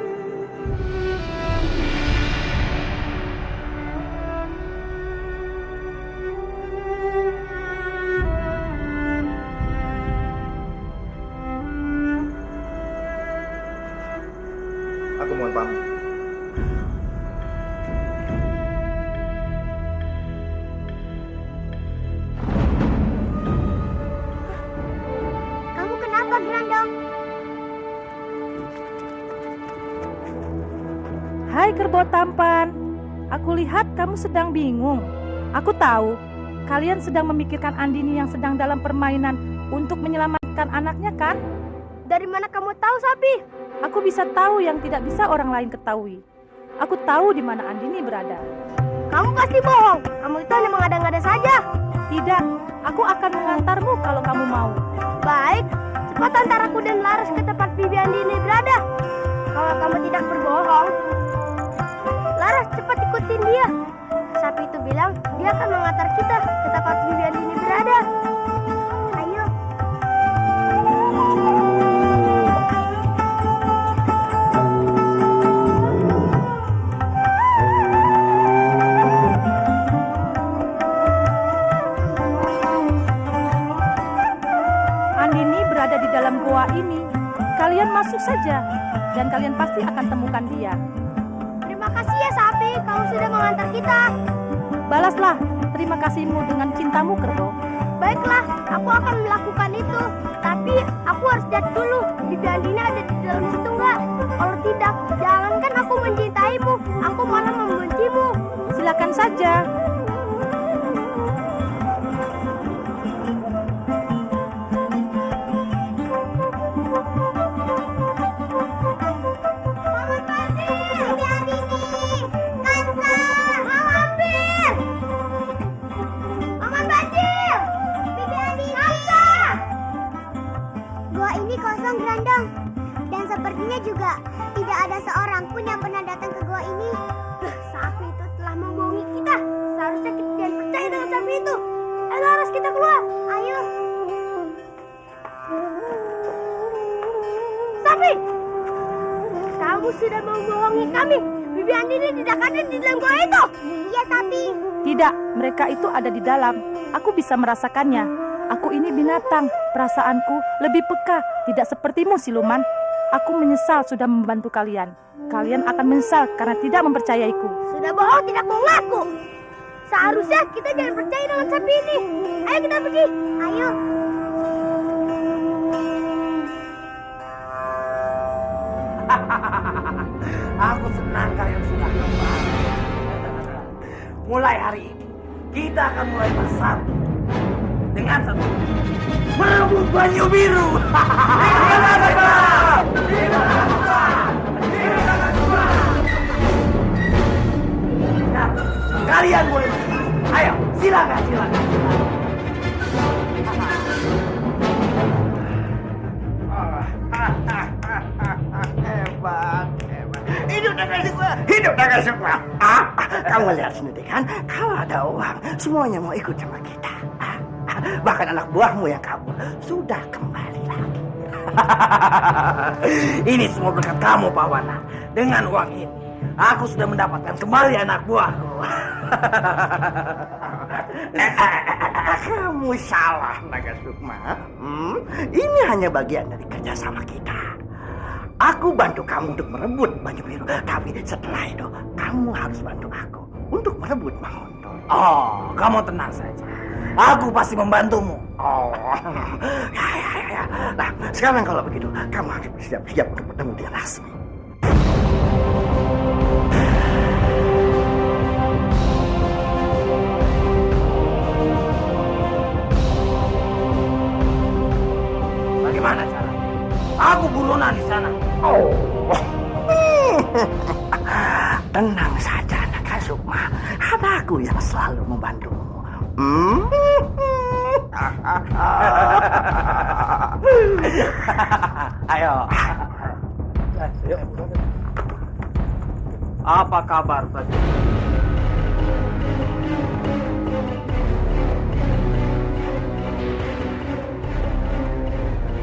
Speaker 3: Aku mohon pamit.
Speaker 9: Kamu kenapa, Grandong?
Speaker 10: Hai kerbau tampan, aku lihat kamu sedang bingung. Aku tahu, kalian sedang memikirkan Andini yang sedang dalam permainan untuk menyelamatkan anaknya kan?
Speaker 9: Dari mana kamu tahu, Sapi?
Speaker 10: Aku bisa tahu yang tidak bisa orang lain ketahui. Aku tahu di mana Andini berada.
Speaker 9: Kamu pasti bohong. Kamu itu hanya mengada-ngada saja.
Speaker 10: Tidak, aku akan mengantarmu kalau kamu mau.
Speaker 9: Baik, cepat antar aku dan Laras ke tempat Bibi Andini berada. Kalau kamu tidak berbohong, Laras cepat ikutin dia. Sapi itu bilang dia akan mengantar kita ke tempat Bibi Andini berada. Ayo.
Speaker 10: Andini berada di dalam goa ini. Kalian masuk saja, dan kalian pasti akan temukan dia.
Speaker 9: Terima kasih ya Sapi, kamu sudah mengantar kita.
Speaker 10: Balaslah terima kasihmu dengan cintamu, kerbau.
Speaker 9: Baiklah, aku akan melakukan itu. Tapi aku harus lihat dulu, Bibi Andini ada di dalam situ enggak? Kalau tidak, jangankan aku mencintaimu, aku malah membencimu.
Speaker 10: Silakan saja.
Speaker 9: Paman Pati, Bibi Andini, Kansa, Malampir. Paman Bajil, Bibi Andini, Kansa. Gua ini kosong, Grandong. Dan sepertinya juga tidak ada seorang pun yang pernah datang ke gua ini. Sapi itu telah membohongi kita. Seharusnya kita jangan percaya dengan sapi itu. Ayo Laras, kita keluar. Ayo. Sapi! Kamu sudah membohongi kami. Bibi Andini tidak ada di dalam gua itu. Iya, Sapi.
Speaker 10: Tidak, mereka itu ada di dalam. Aku bisa merasakannya. Aku ini binatang. Perasaanku lebih peka. Tidak sepertimu, siluman. Aku menyesal sudah membantu kalian. Kalian akan menyesal karena tidak mempercayaiku.
Speaker 9: Sudah bohong, tidak mau ngaku. Seharusnya kita jangan percaya dengan sapi ini. Ayo kita pergi. Ayo.
Speaker 4: Aku senang kalian sudah kembali. mulai hari ini kita akan mulai bersatu dengan satu merebut Banyu Biru. Kalian boleh masuk. Ayo, silakan.
Speaker 1: Hebat. Hidup dengan Sukma. Kamu lihat sendiri kan, kalau ada uang, semuanya mau ikut sama kita. Bahkan anak buahmu yang kabur sudah kembali lagi.
Speaker 4: Ini semua berkat kamu, Pak Wana. Dengan uang ini, aku sudah mendapatkan kembali anak buahku.
Speaker 1: Kamu salah, Naga Sukma. Ini hanya bagian dari kerjasama kita. Aku bantu kamu untuk merebut Banyu Biru, tapi setelah itu kamu harus bantu aku untuk merebut Manguntul.
Speaker 4: Oh, kamu tenang saja. Aku pasti membantumu.
Speaker 1: Oh, ya. Nah, sekarang kalau begitu, kamu harus bersiap-siap untuk bertemu dengan Lasmi.
Speaker 4: Bagaimana cara? Aku buronan di sana.
Speaker 1: Oh, tenang saja, Naga Sukma. Ada aku yang selalu membantumu.
Speaker 4: Ayo. Apa kabar, Baju?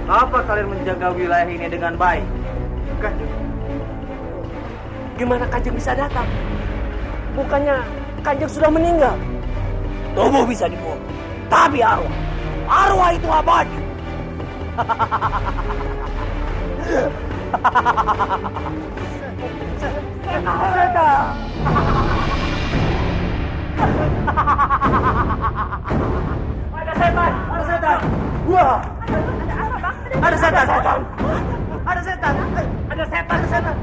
Speaker 4: Apa kalian menjaga wilayah ini dengan baik?
Speaker 5: Kanjeng, gimana Kanjeng bisa datang? Bukannya Kanjeng sudah meninggal?
Speaker 4: Tubuh bisa dibuang, tapi arwah itu abadi. Ada setan. Wah. Ada setan.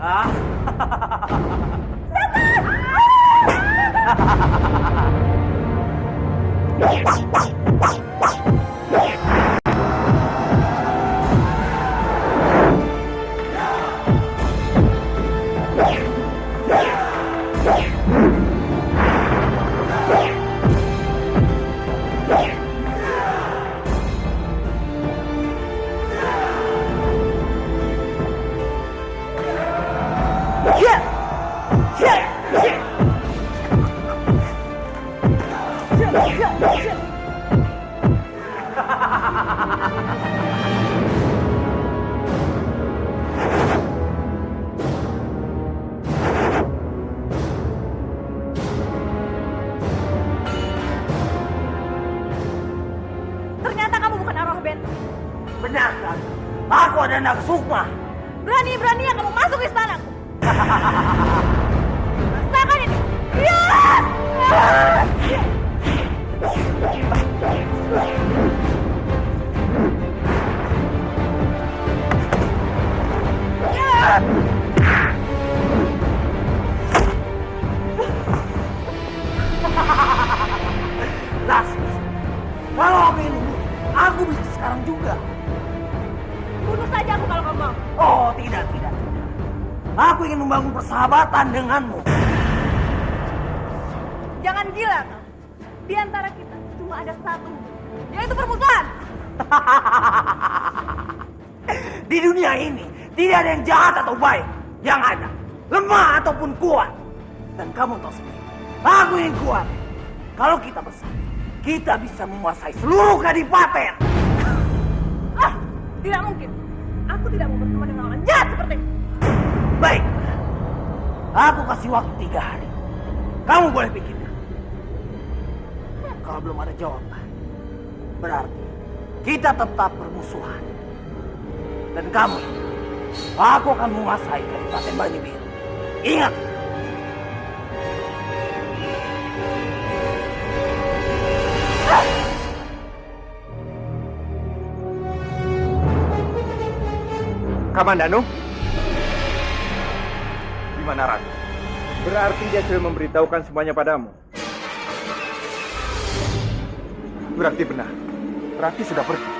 Speaker 4: Ah.
Speaker 2: Ternyata kamu bukan arwah Ben.
Speaker 4: Benar kan? Aku ada Naga Sukma.
Speaker 2: Berani-beraninya kamu masuk istanaku. Rasakan ini. Ya!
Speaker 4: Lasmi, kalau aku ini, aku bisa sekarang juga.
Speaker 2: Bunuh saja aku kalau kamu mau.
Speaker 4: Oh, tidak. Aku ingin membangun persahabatan denganmu.
Speaker 2: Jangan gila kau. Di antara kita cuma ada satu, yaitu permusuhan.
Speaker 4: Di dunia ini tidak ada yang jahat atau baik. Yang ada lemah ataupun kuat. Dan kamu tahu sendiri, aku ingin kuat. Kalau kita bersatu, kita bisa menguasai seluruh kadipaten.
Speaker 2: Tidak mungkin. Aku tidak mau bertemu dengan orang jahat seperti itu.
Speaker 4: Baik, aku kasih waktu 3 hari. Kamu boleh pikirkan. Kalau belum ada jawaban, berarti kita tetap bermusuhan. Dan kamu, aku akan menguasai Kadipaten Banyu Biru. Ingat.
Speaker 3: Kamandanu? Di mana Ratu? Berarti dia sudah memberitahukan semuanya padamu.
Speaker 7: Berarti benar. Rati sudah pergi.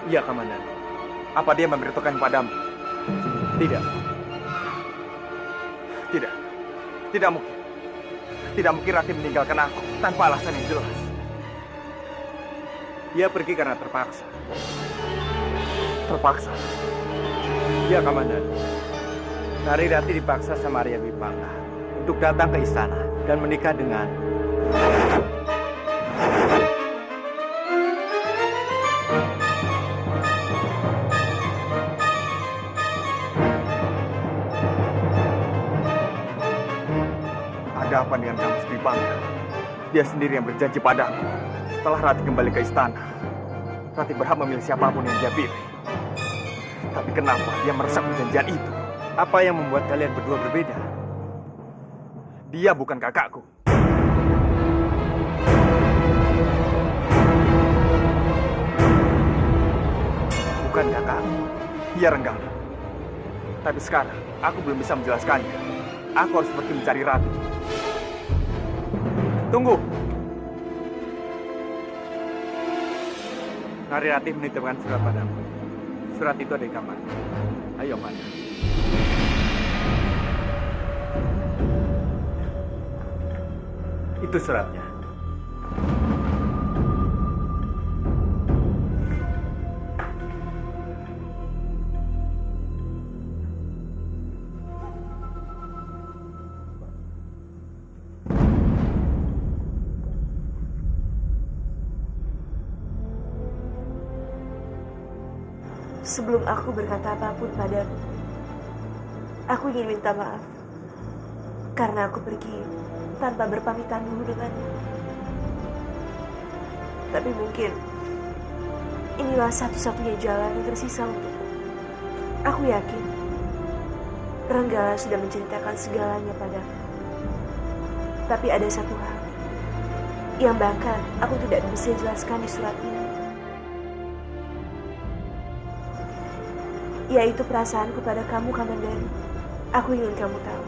Speaker 3: Iya, Komandan.
Speaker 7: Apa dia memberitahukan padamu?
Speaker 3: Tidak.
Speaker 7: Tidak. Tidak mungkin. Tidak mungkin Rati meninggalkan aku tanpa alasan yang jelas.
Speaker 3: Dia pergi karena terpaksa.
Speaker 7: Terpaksa.
Speaker 3: Iya, Komandan. Nari Rati dipaksa sama Arya Dwi Pangga untuk datang ke istana dan menikah dengan...
Speaker 7: Ada apa dengan kamu Dwi Pangga? Dia sendiri yang berjanji padaku. Setelah Rati kembali ke istana, Rati berhak memilih siapapun yang dia pilih. Tapi kenapa dia merusak perjanjian itu?
Speaker 3: Apa yang membuat kalian berdua berbeda?
Speaker 7: Dia bukan kakakku. Bukan kakakku. Iya, Renggang. Tapi sekarang, aku belum bisa menjelaskannya. Aku harus pergi mencari Rati. Tunggu.
Speaker 3: Nari Rati menitipkan surat padamu. Surat itu ada di kamar. Ayo, Komandan. Itu suratnya.
Speaker 2: Sebelum aku berkata apapun padamu, aku ingin minta maaf karena aku pergi tanpa berpamitan dulu denganmu. Tapi mungkin inilah satu-satunya jalan yang tersisa untukku. Aku yakin Renggala sudah menceritakan segalanya padaku. Tapi ada satu hal yang bahkan aku tidak bisa jelaskan di surat ini, yaitu perasaanku pada kamu, Kamandanu. Aku ingin kamu tahu,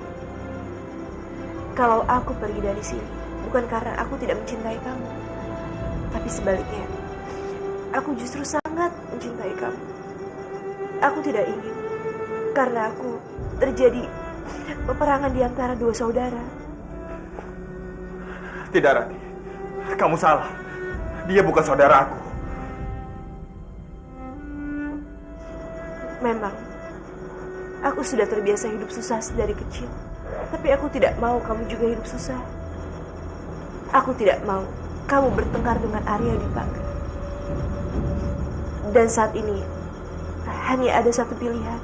Speaker 2: kalau aku pergi dari sini bukan karena aku tidak mencintai kamu, tapi sebaliknya, aku justru sangat mencintai kamu. Aku tidak ingin karena aku terjadi peperangan di antara dua saudara.
Speaker 7: Tidak, Rati. Kamu salah. Dia bukan saudaraku.
Speaker 2: Memang, aku sudah terbiasa hidup susah dari kecil. Tapi aku tidak mau kamu juga hidup susah. Aku tidak mau kamu bertengkar dengan Arya Dwi Pangga. Dan saat ini, hanya ada satu pilihan,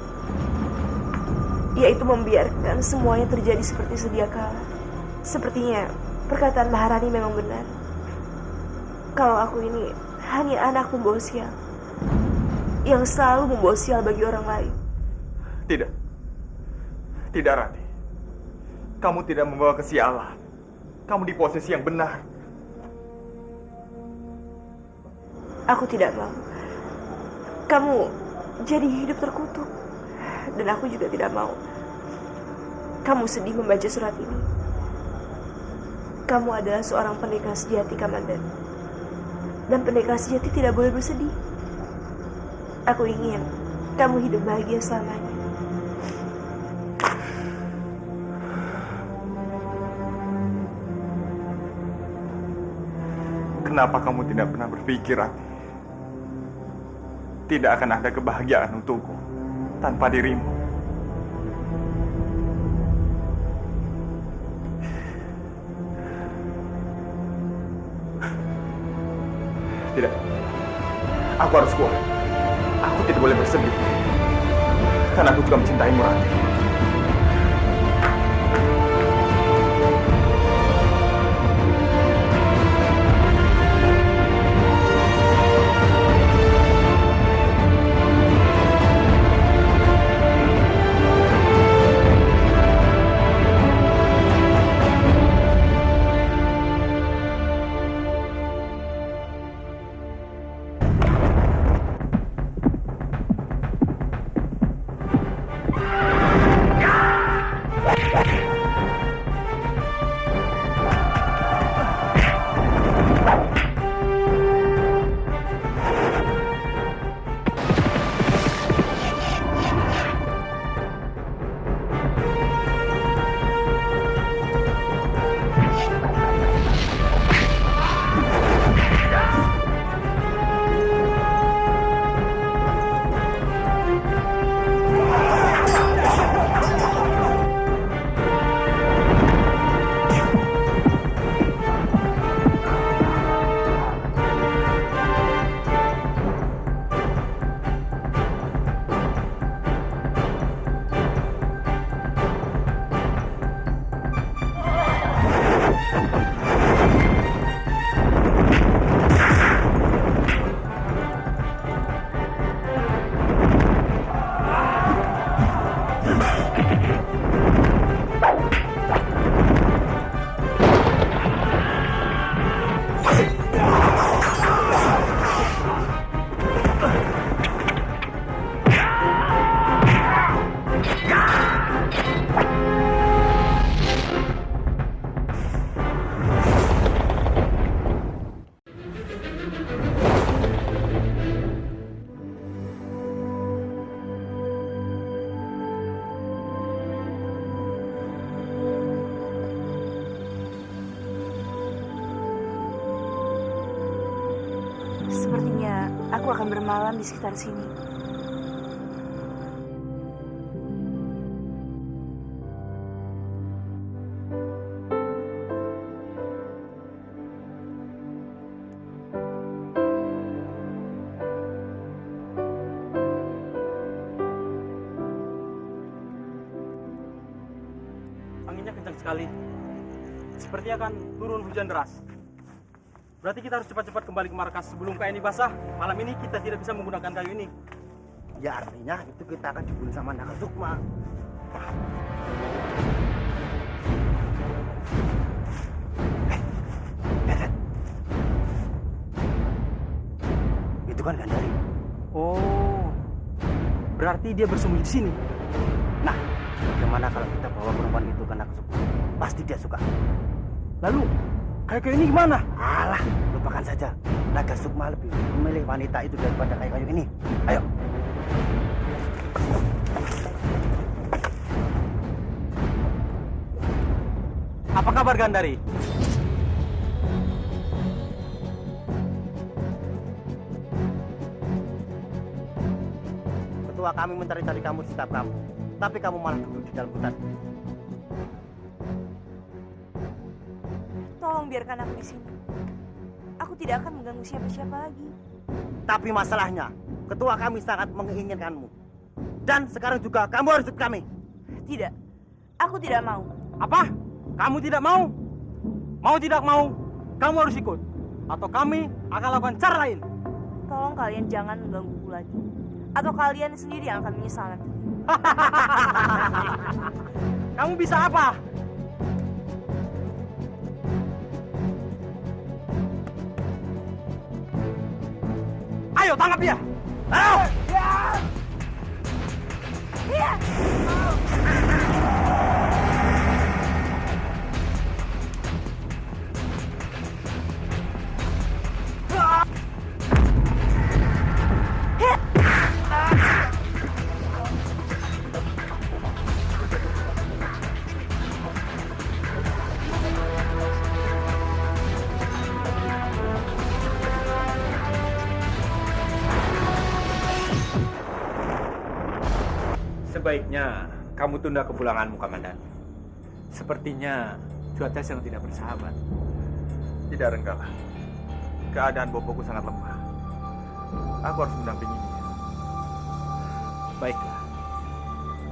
Speaker 2: yaitu membiarkan semuanya terjadi seperti sedia kala. Sepertinya, perkataan Maharani memang benar. Kalau aku ini hanya anak pembawa sial, yang selalu membawa sial bagi orang lain.
Speaker 7: Tidak. Tidak, Rati. Kamu tidak membawa kesialan. Kamu di posisi yang benar.
Speaker 2: Aku tidak mau kamu jadi hidup terkutuk. Dan aku juga tidak mau kamu sedih membaca surat ini. Kamu adalah seorang pendekar sejati, Kamandan. Dan pendekar sejati tidak boleh bersedih. Aku ingin kamu hidup bahagia selamanya.
Speaker 7: Kenapa kamu tidak pernah berpikir, Rati? Tidak akan ada kebahagiaan untukku tanpa dirimu. Tidak. Aku harus kuat. Aku tidak boleh bersedih. Karena aku juga mencintaimu, Rati.
Speaker 2: Sepertinya aku akan bermalam di sekitar sini.
Speaker 3: Anginnya kencang sekali. Sepertinya akan turun hujan deras. Berarti kita harus cepat-cepat kembali ke markas sebelum kain ini basah. Malam ini kita tidak bisa menggunakan kayu ini.
Speaker 1: Ya artinya itu kita akan dibunuh sama Naga Sukma. Lihat. Itu kan Gandari.
Speaker 3: Oh, berarti dia bersembunyi di sini.
Speaker 1: Nah, bagaimana kalau kita bawa perempuan itu ke Naga Sukma? Pasti dia suka.
Speaker 3: Lalu, kayu ini gimana?
Speaker 1: Alah, lupakan saja. Naga Sukma lebih memilih wanita itu daripada kayu-kayu ini. Ayo.
Speaker 3: Apa kabar Gandari?
Speaker 1: Ketua kami mencari-cari kamu di setiap kampung, tapi kamu malah duduk di dalam hutan.
Speaker 2: Tolong biarkan aku di sini. Aku tidak akan mengganggu siapa-siapa lagi.
Speaker 1: Tapi masalahnya, ketua kami sangat menginginkanmu. Dan sekarang juga kamu harus ikut kami.
Speaker 2: Tidak, aku tidak mau.
Speaker 3: Apa? Kamu tidak mau? Mau tidak mau, kamu harus ikut. Atau kami akan lakukan cara lain.
Speaker 2: Tolong kalian jangan menggangguku lagi. Atau kalian sendiri yang akan menyesal nanti.
Speaker 3: Kamu bisa apa? Ayo tangkap dia. Ayo. Sebaiknya kamu tunda kepulanganmu, Komandan. Sepertinya cuaca sedang tidak bersahabat.
Speaker 7: Tidak, Renggala. Keadaan bopoku sangat lemah. Aku harus mendampinginya.
Speaker 3: Baiklah.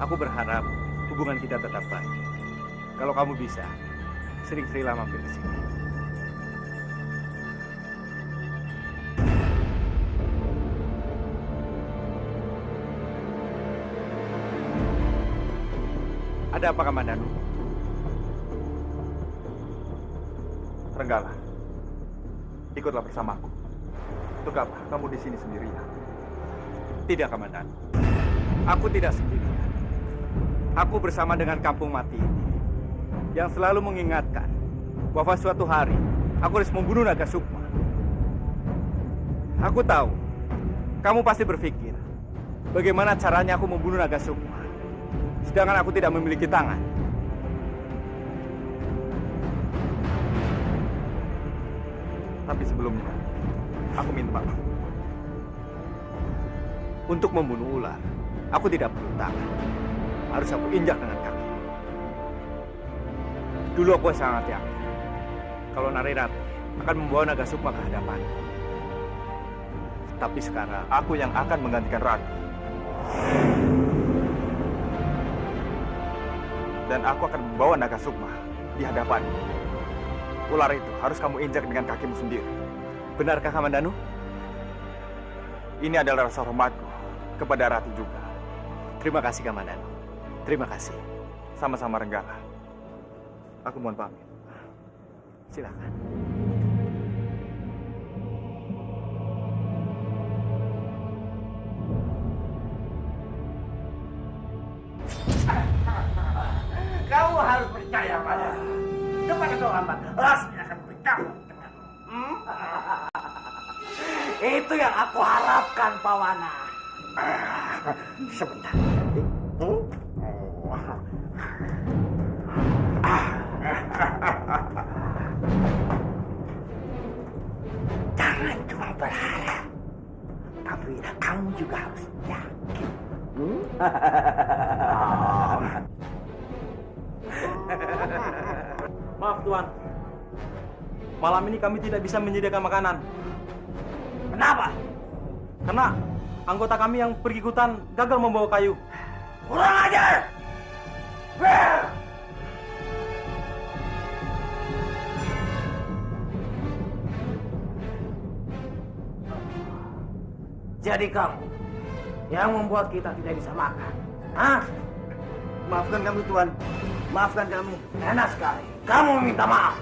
Speaker 3: Aku berharap hubungan kita tetap baik. Kalau kamu bisa, sering-seringlah mampir ke sini. Ada apa, Kamandanu?
Speaker 7: Renggala, ikutlah bersamaku. Untuk apa kamu di sini sendirian?
Speaker 3: Tidak, Kamandan. Aku tidak sendirian. Aku bersama dengan kampung mati ini yang selalu mengingatkan bahwa suatu hari aku harus membunuh Naga Sukma. Aku tahu kamu pasti berpikir bagaimana caranya aku membunuh Naga Sukma, sedangkan aku tidak memiliki tangan.
Speaker 7: Tapi sebelumnya, aku minta maaf.
Speaker 3: Untuk membunuh ular, aku tidak perlu tangan. Harus aku injak dengan kaki. Dulu aku sangat yakin kalau Narirati akan membawa Naga Sukma ke hadapan. Tapi sekarang
Speaker 7: Aku yang akan menggantikan Rati. Dan aku akan membawa Naga Sukma di hadapanmu. Ular itu harus kamu injak dengan kakimu sendiri.
Speaker 3: benarkah Kamandanu?
Speaker 7: Ini adalah rasa hormatku kepada Rati juga.
Speaker 3: Terima kasih Kamandanu. Terima kasih.
Speaker 7: Sama-sama Renggala. Aku mohon pamit.
Speaker 3: Silakan.
Speaker 1: Kamu harus percaya pada kepada Muhammad. Rasmi akan bergabung dengan
Speaker 4: Itu yang aku harapkan, Pawana.
Speaker 1: sebentar. Jangan cuma berharap. juga harus yakin.
Speaker 3: Maaf Tuan, malam ini kami tidak bisa menyediakan makanan.
Speaker 4: Kenapa?
Speaker 3: Karena anggota kami yang pergi hutan gagal membawa kayu.
Speaker 4: Kurang ajar! Bel! Jadi kamu yang membuat kita tidak bisa makan. Hah?
Speaker 1: Maafkan kami, Tuan. Maafkan kami.
Speaker 4: Enak sekali. Kamu minta maaf.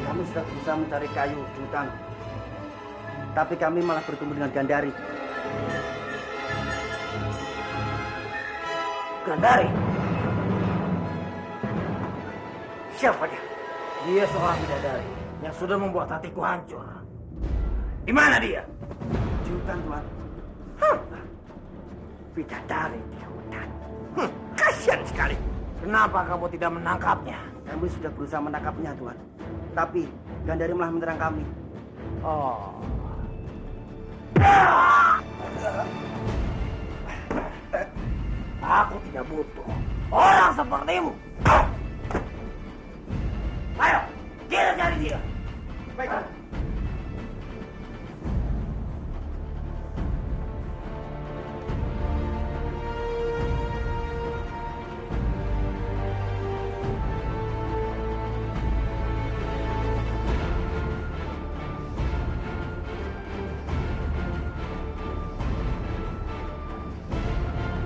Speaker 1: Kami sudah berusaha mencari kayu di hutan. Tapi kami malah bertemu dengan Gandari.
Speaker 4: Gandari? Siapa dia? Dia seorang bidadari yang sudah membuat hatiku hancur. Di mana dia?
Speaker 1: Di hutan, Tuan. Bidadari di hutan. Kasihan sekali.
Speaker 4: Kenapa kamu tidak menangkapnya?
Speaker 1: Kami sudah berusaha menangkapnya, Tuan. Tapi Gandari malah menyerang kami.
Speaker 4: Oh. Aku tidak butuh orang sepertimu. Ayo, kita cari dia.
Speaker 1: Baiklah.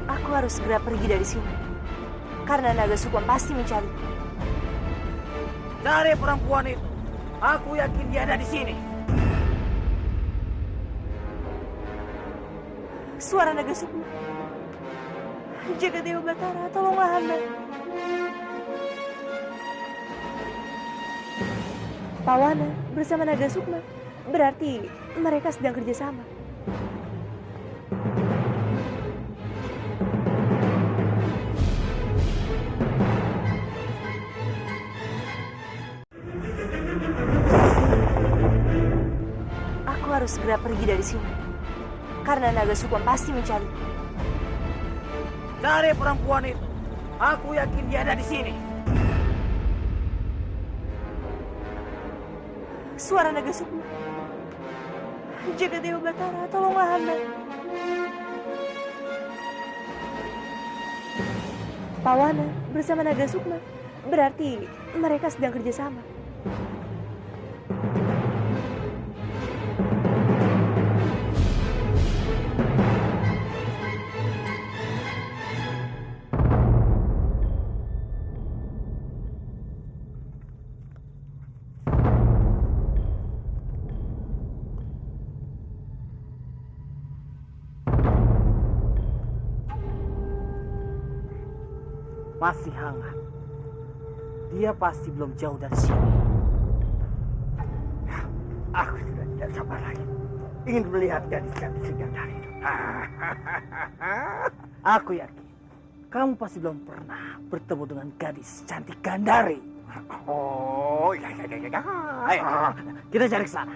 Speaker 2: Aku harus segera pergi dari sini. Karena naga Sukma pasti mencari.
Speaker 4: Cari perempuan itu. Aku yakin dia ada di sini.
Speaker 2: Suara naga Sukma. Jaga Dewa Batara, tolonglah hamba. Pawana bersama naga Sukma. Berarti mereka sedang kerjasama. Aku harus segera pergi dari sini. Karena naga Sukma pasti mencari.
Speaker 4: Cari perempuan itu. Aku yakin dia ada di sini.
Speaker 2: Suara naga Sukma. Jaga Dewa Batara, tolonglah hamba. Pawana bersama naga Sukma. Berarti mereka sedang kerjasama.
Speaker 4: Masih hangat. Dia pasti belum jauh dari sini.
Speaker 1: Aku sudah tidak sabar lagi. Ingin melihat gadis-gadis Gandari itu.
Speaker 4: Aku yakin kamu pasti belum pernah bertemu dengan gadis cantik Gandari.
Speaker 1: Oh, ya.
Speaker 4: Ayo, kita cari ke sana.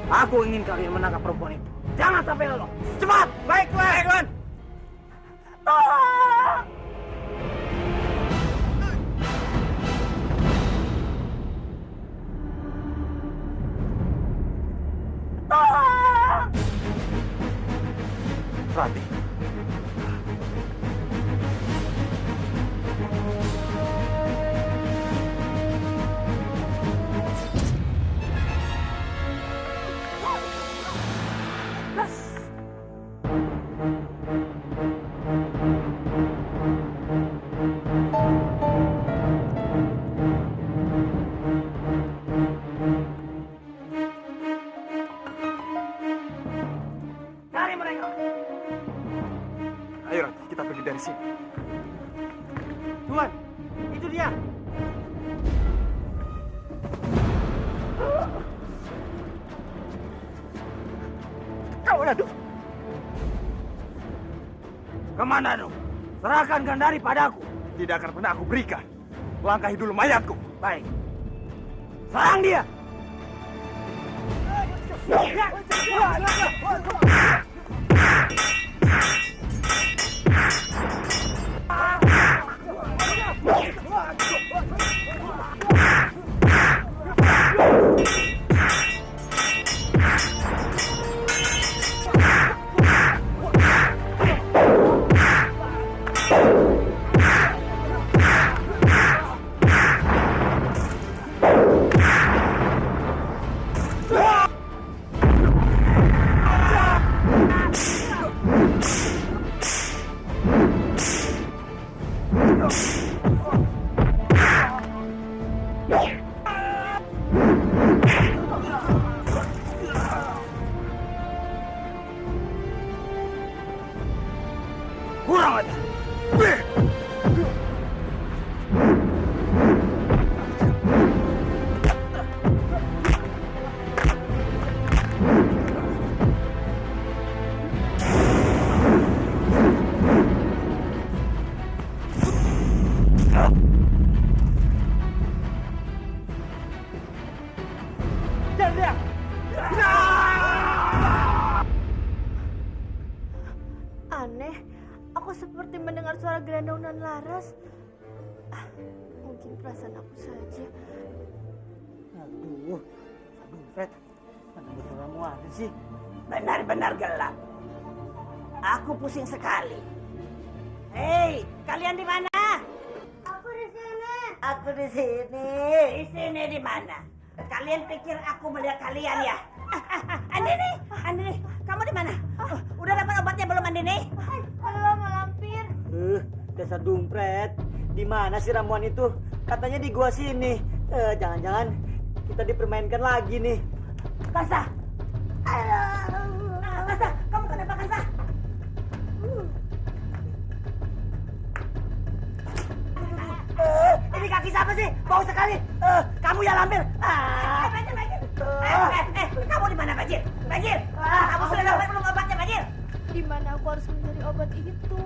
Speaker 4: Aku ingin kalian menangkap perempuan itu. Jangan sampai lolos. Cepat! Baik, Tuan! Tolong! Tolong!
Speaker 3: Rati.
Speaker 1: Cari mereka.
Speaker 7: Ayo Rati, kita pergi dari sini.
Speaker 1: Tuan, itu dia. Kau Danu.
Speaker 4: Kemana, Danu? Serahkan Gandari padaku.
Speaker 7: Tidak akan pernah aku berikan. Langkahi dulu mayatku.
Speaker 4: Baik. Serang dia. Kurang aja.
Speaker 2: Aneh, aku seperti mendengar suara Grandong dan Laras. Mungkin perasaan aku saja.
Speaker 1: Aduh, Fred. Mana betul kamu ada sih?
Speaker 4: Benar-benar gelap. Aku pusing sekali. Hei, kalian di mana?
Speaker 9: Aku di sini.
Speaker 4: Aku di sini. Di sini di mana? Kalian pikir aku melihat kalian ya? Andini, Andini, kamu di mana? Udah dapat obatnya belum, Andini?
Speaker 2: Belum, Malampir.
Speaker 1: Dasar dumpret. Di mana sih ramuan itu? Katanya di gua sini. Jangan-jangan kita dipermainkan lagi nih.
Speaker 4: Kansa. Kansa, kamu kenapa, Kansa? Ini kaki siapa sih? Bau sekali. Kamu ya Lampir. Bajir, Bajir. Kamu di mana, Bajir? Bajir, kamu sudah dapat belum obatnya, Bajir?
Speaker 2: Di mana aku harus mencari obat itu?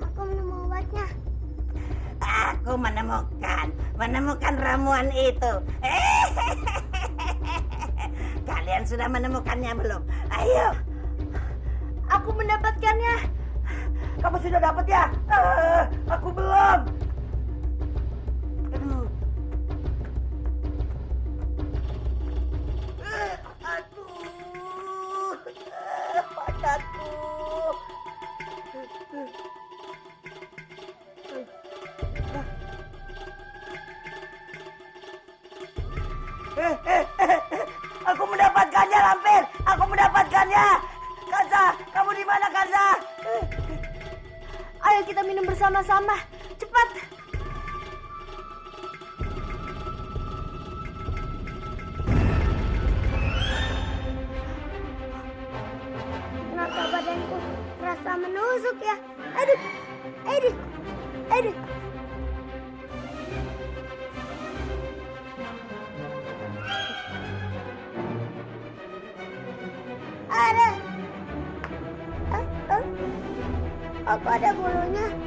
Speaker 9: Aku minum obatnya.
Speaker 4: Aku menemukan ramuan itu. Kalian sudah menemukannya belum? Ayo.
Speaker 2: Aku mendapatkannya.
Speaker 4: Kamu sudah dapat ya? Aku belum. Aduh. Aduh. Padaku. Aku mendapatkannya, Lampir. Aku mendapatkannya. Kansa, kamu di mana, Kansa?
Speaker 2: Ayo kita minum bersama-sama. Cepat.
Speaker 9: Kenapa badanku terasa menusuk ya? Aduh, aduh, aduh. Ada. Apa ada bulunya?